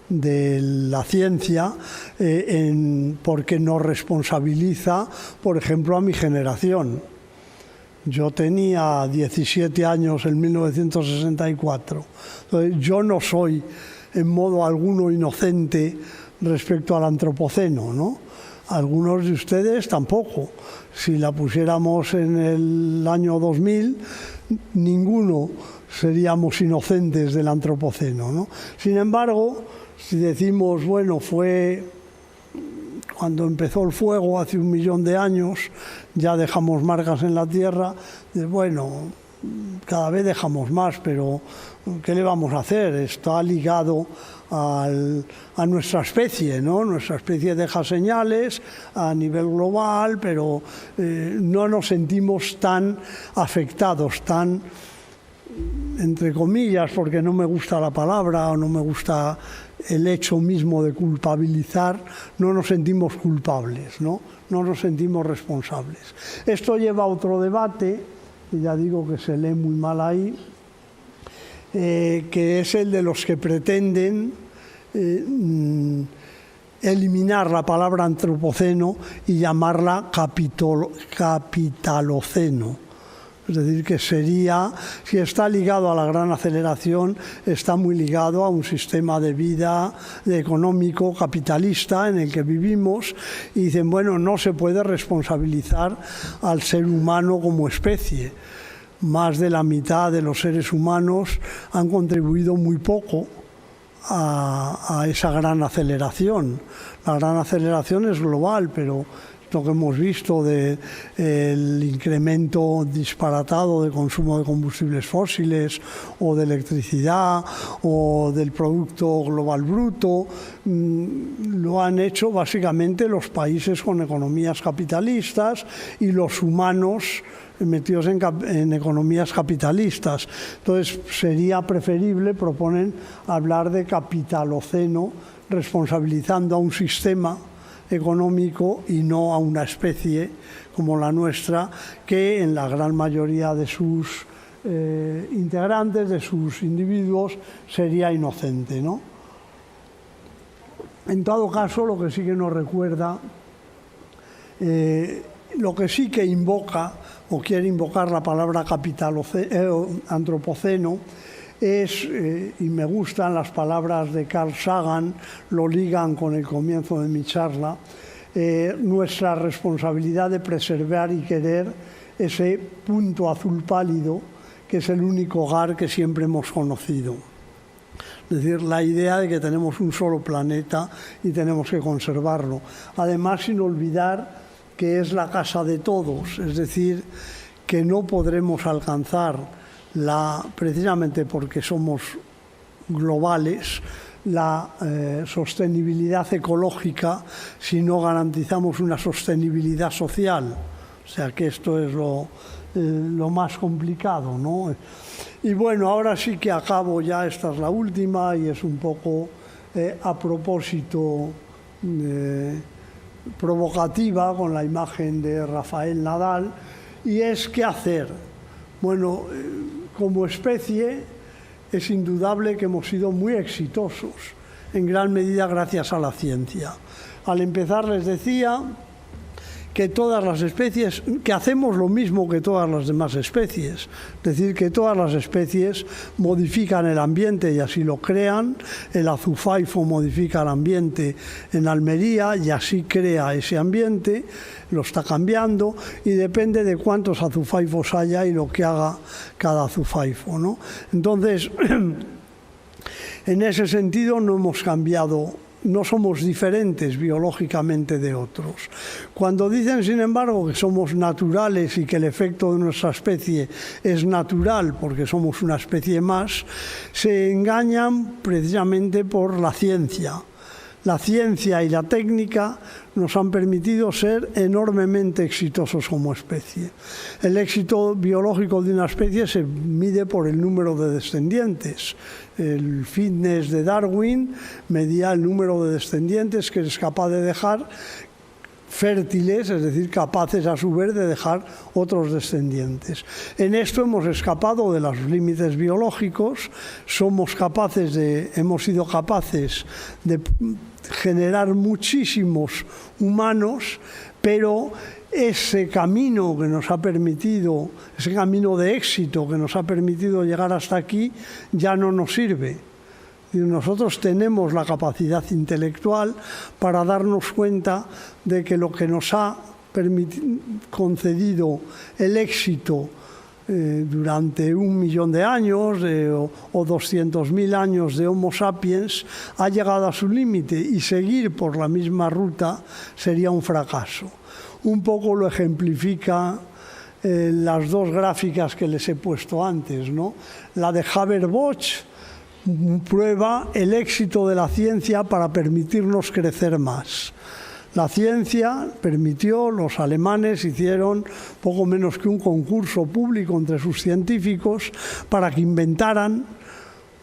de la ciencia, porque nos responsabiliza, por ejemplo, a mi generación. Yo tenía 17 años en 1964, entonces yo no soy en modo alguno inocente respecto al antropoceno, ¿no? Algunos de ustedes tampoco. Si la pusiéramos en el año 2000, ninguno seríamos inocentes del antropoceno, ¿no? Sin embargo, si decimos, bueno, fue cuando empezó el fuego hace 1 millón de años, ya dejamos marcas en la Tierra, bueno, cada vez dejamos más, pero ¿qué le vamos a hacer? Está ligado a nuestra especie, ¿no? Nuestra especie deja señales a nivel global, pero no nos sentimos tan afectados, tan, entre comillas, porque no me gusta la palabra o no me gusta el hecho mismo de culpabilizar, no nos sentimos culpables, ¿no? No nos sentimos responsables. Esto lleva a otro debate, y ya digo que se lee muy mal ahí, que es el de los que pretenden eliminar la palabra antropoceno y llamarla capitaloceno. Es decir, que sería, si está ligado a la gran aceleración, está muy ligado a un sistema de vida económico capitalista en el que vivimos, y dicen, bueno, no se puede responsabilizar al ser humano como especie. más de la mitad de los seres humanos han contribuido muy poco a esa gran aceleración. La gran aceleración es global, pero lo que hemos visto del incremento disparatado de consumo de combustibles fósiles o de electricidad o del Producto Global Bruto, lo han hecho básicamente los países con economías capitalistas y los humanos metidos en economías capitalistas. Entonces sería preferible, proponen, hablar de capitaloceno, responsabilizando a un sistema económico y no a una especie como la nuestra, que en la gran mayoría de sus integrantes, de sus individuos, sería inocente, ¿no? En todo caso, lo que sí que nos recuerda, lo que sí que invoca o quiere invocar la palabra antropoceno es, y me gustan las palabras de Carl Sagan, lo ligan con el comienzo de mi charla, nuestra responsabilidad de preservar y querer ese punto azul pálido que es el único hogar que siempre hemos conocido. Es decir, la idea de que tenemos un solo planeta y tenemos que conservarlo. Además, sin olvidar que es la casa de todos, es decir, que no podremos alcanzar precisamente porque somos globales, la sostenibilidad ecológica si no garantizamos una sostenibilidad social. O sea que esto es lo más complicado, ¿no? Y bueno, ahora sí que acabo ya, esta es la última y es un poco a propósito provocativa con la imagen de Rafael Nadal, y es ¿qué hacer? Bueno, como especie es indudable que hemos sido muy exitosos, en gran medida gracias a la ciencia. Al empezar les decía que todas las especies, que hacemos lo mismo que todas las demás especies, es decir, que todas las especies modifican el ambiente y así lo crean. El azufaifo modifica el ambiente en Almería y así crea ese ambiente, lo está cambiando y depende de cuántos azufaifos haya y lo que haga cada azufaifo, ¿no? Entonces, en ese sentido no hemos cambiado, no somos diferentes biológicamente de otros. Cuando dicen, sin embargo, que somos naturales y que el efecto de nuestra especie es natural porque somos una especie más, se engañan precisamente por la ciencia. La ciencia y la técnica nos han permitido ser enormemente exitosos como especie. El éxito biológico de una especie se mide por el número de descendientes. El fitness de Darwin medía el número de descendientes que es capaz de dejar fértiles, es decir, capaces a su vez de dejar otros descendientes. En esto hemos escapado de los límites biológicos, hemos sido capaces de generar muchísimos humanos, pero ese camino que nos ha permitido, ese camino de éxito que nos ha permitido llegar hasta aquí, ya no nos sirve. Y nosotros tenemos la capacidad intelectual para darnos cuenta de que lo que nos ha concedido el éxito durante 1 millón de años o 200.000 años de Homo sapiens ha llegado a su límite y seguir por la misma ruta sería un fracaso. Un poco lo ejemplifica las dos gráficas que les he puesto antes, ¿no? La de Haber-Bosch prueba el éxito de la ciencia para permitirnos crecer más. La ciencia permitió, los alemanes hicieron poco menos que un concurso público entre sus científicos para que inventaran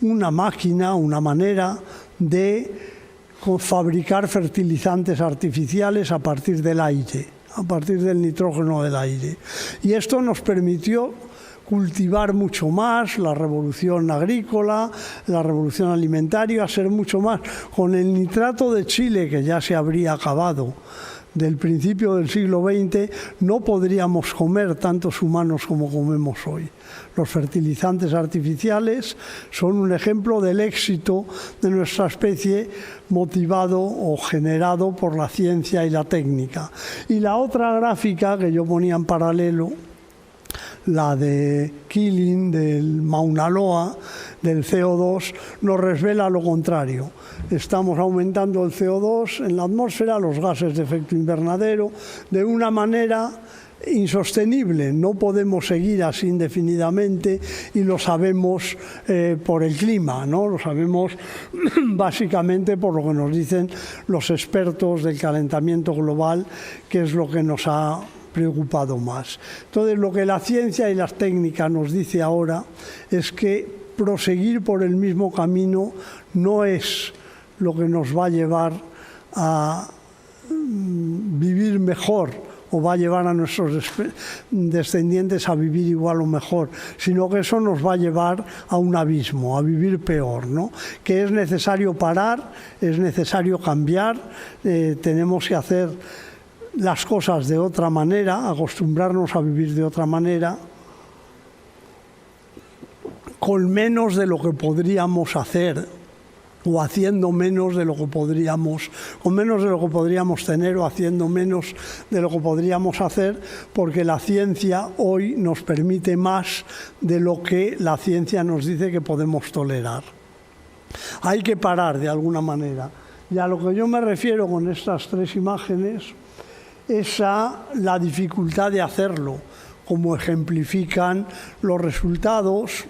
una máquina, una manera de fabricar fertilizantes artificiales a partir del aire, a partir del nitrógeno del aire. Y esto nos permitió cultivar mucho más, la revolución agrícola, la revolución alimentaria, ser mucho más. Con el nitrato de Chile, que ya se habría acabado del principio del siglo XX, no podríamos comer tantos humanos como comemos hoy. Los fertilizantes artificiales son un ejemplo del éxito de nuestra especie motivado o generado por la ciencia y la técnica. Y la otra gráfica que yo ponía en paralelo, la de Keeling, del Mauna Loa, del CO2, nos revela lo contrario. Estamos aumentando el CO2 en la atmósfera, los gases de efecto invernadero, de una manera insostenible. No podemos seguir así indefinidamente y lo sabemos por el clima, ¿no? Lo sabemos básicamente por lo que nos dicen los expertos del calentamiento global, que es lo que nos ha preocupado más. Entonces, lo que la ciencia y las técnicas nos dice ahora es que proseguir por el mismo camino no es lo que nos va a llevar a vivir mejor o va a llevar a nuestros descendientes a vivir igual o mejor, sino que eso nos va a llevar a un abismo, a vivir peor, ¿no? Que es necesario parar, es necesario cambiar, tenemos que hacer las cosas de otra manera, acostumbrarnos a vivir de otra manera, con menos de lo que podríamos hacer, o haciendo menos de lo que podríamos, con menos de lo que podríamos tener o haciendo menos de lo que podríamos hacer, porque la ciencia hoy nos permite más de lo que la ciencia nos dice que podemos tolerar. Hay que parar de alguna manera. Y a lo que yo me refiero con estas tres imágenes es a la dificultad de hacerlo, como ejemplifican los resultados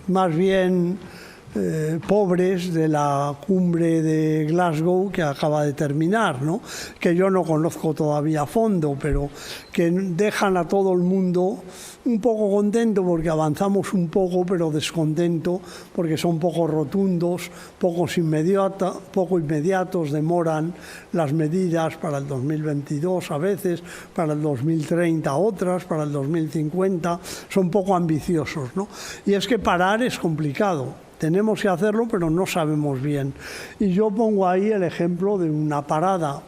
más bien pobres de la cumbre de Glasgow que acaba de terminar, ¿no? Que yo no conozco todavía a fondo, pero que dejan a todo el mundo un poco contento porque avanzamos un poco, pero descontento porque son poco rotundos, poco inmediatos, demoran las medidas para el 2022 a veces, para el 2030 otras, para el 2050, son poco ambiciosos, ¿no? Y es que parar es complicado. Tenemos que hacerlo, pero no sabemos bien. Y yo pongo ahí el ejemplo de una parada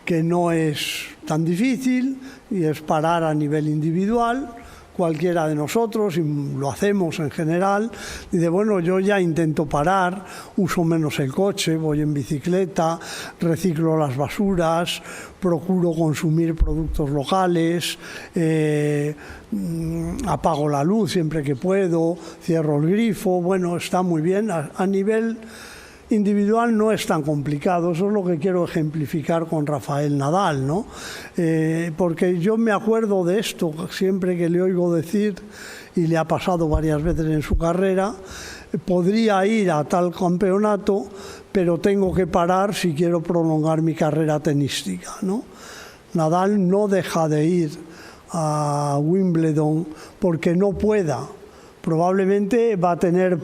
que no es tan difícil y es parar a nivel individual. Cualquiera de nosotros, y lo hacemos en general, dice, bueno, yo ya intento parar, uso menos el coche, voy en bicicleta, reciclo las basuras, procuro consumir productos locales, apago la luz siempre que puedo, cierro el grifo, bueno, está muy bien. A nivel individual no es tan complicado, eso es lo que quiero ejemplificar con Rafael Nadal, ¿no? Porque yo me acuerdo de esto siempre que le oigo decir, y le ha pasado varias veces en su carrera, podría ir a tal campeonato, pero tengo que parar si quiero prolongar mi carrera tenística, ¿no? Nadal no deja de ir a Wimbledon porque no pueda. Probablemente va a tener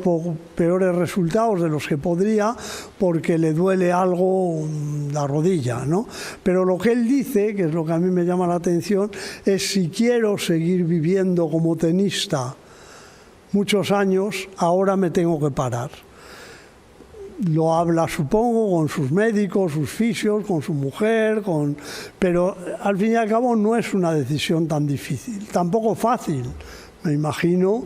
peores resultados de los que podría porque le duele algo la rodilla, ¿no? Pero lo que él dice, que es lo que a mí me llama la atención, es si quiero seguir viviendo como tenista muchos años, ahora me tengo que parar. Lo habla, supongo, con sus médicos, sus fisios, con su mujer, pero al fin y al cabo no es una decisión tan difícil, tampoco fácil. Me imagino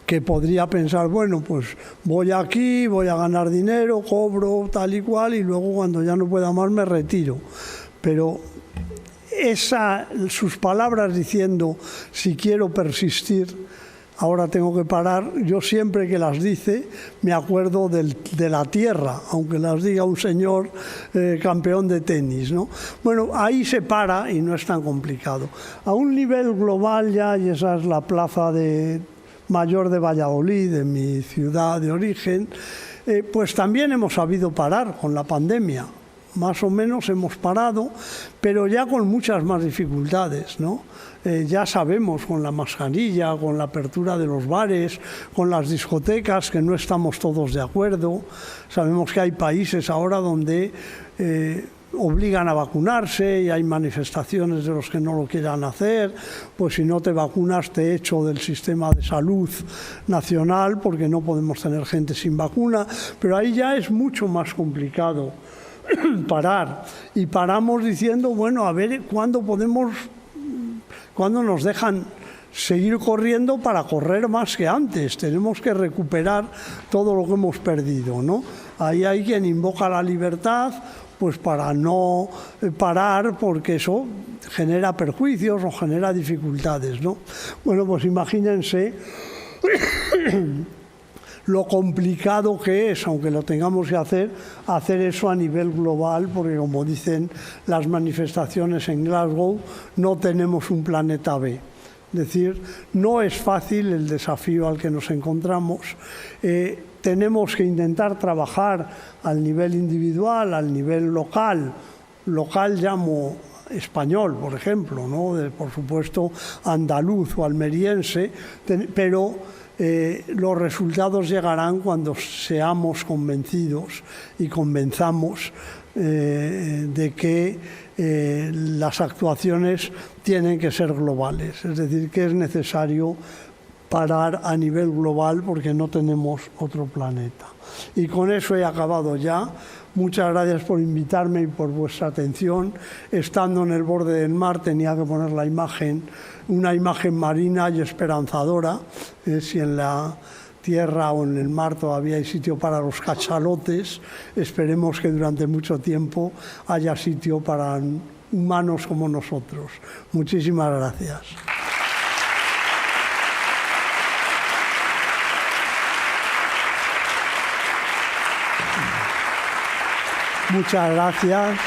que podría pensar, bueno, pues voy aquí, voy a ganar dinero, cobro tal y cual, y luego cuando ya no pueda más me retiro. Pero sus palabras diciendo, si quiero persistir, ahora tengo que parar, yo siempre que las dice me acuerdo de la tierra, aunque las diga un señor campeón de tenis, ¿no? Bueno, ahí se para y no es tan complicado. A un nivel global ya, y esa es la plaza mayor de Valladolid, de mi ciudad de origen, pues también hemos sabido parar con la pandemia. Más o menos hemos parado, pero ya con muchas más dificultades, ¿no? Ya sabemos con la mascarilla, con la apertura de los bares, con las discotecas, que no estamos todos de acuerdo. Sabemos que hay países ahora donde obligan a vacunarse y hay manifestaciones de los que no lo quieran hacer, pues si no te vacunas te echo del sistema de salud nacional porque no podemos tener gente sin vacuna, pero ahí ya es mucho más complicado parar. Y paramos diciendo, bueno, a ver cuándo nos dejan seguir corriendo para correr más que antes. Tenemos que recuperar todo lo que hemos perdido, ¿no? Ahí hay quien invoca la libertad, pues para no parar, porque eso genera perjuicios o genera dificultades, ¿no? Bueno, pues imagínense lo complicado que es, aunque lo tengamos que hacer eso a nivel global, porque como dicen las manifestaciones en Glasgow, no tenemos un planeta B. Es decir, no es fácil el desafío al que nos encontramos. Tenemos que intentar trabajar al nivel individual, al nivel local. Local llamo español, por ejemplo, ¿no? Por supuesto andaluz o almeriense, pero los resultados llegarán cuando seamos convencidos y convenzamos de que las actuaciones tienen que ser globales, es decir, que es necesario parar a nivel global porque no tenemos otro planeta. Y con eso he acabado ya. Muchas gracias por invitarme y por vuestra atención. Estando en el borde del mar tenía que poner la imagen, una imagen marina y esperanzadora. Si en la tierra o en el mar todavía hay sitio para los cachalotes, esperemos que durante mucho tiempo haya sitio para humanos como nosotros. Muchísimas gracias. Muchas gracias.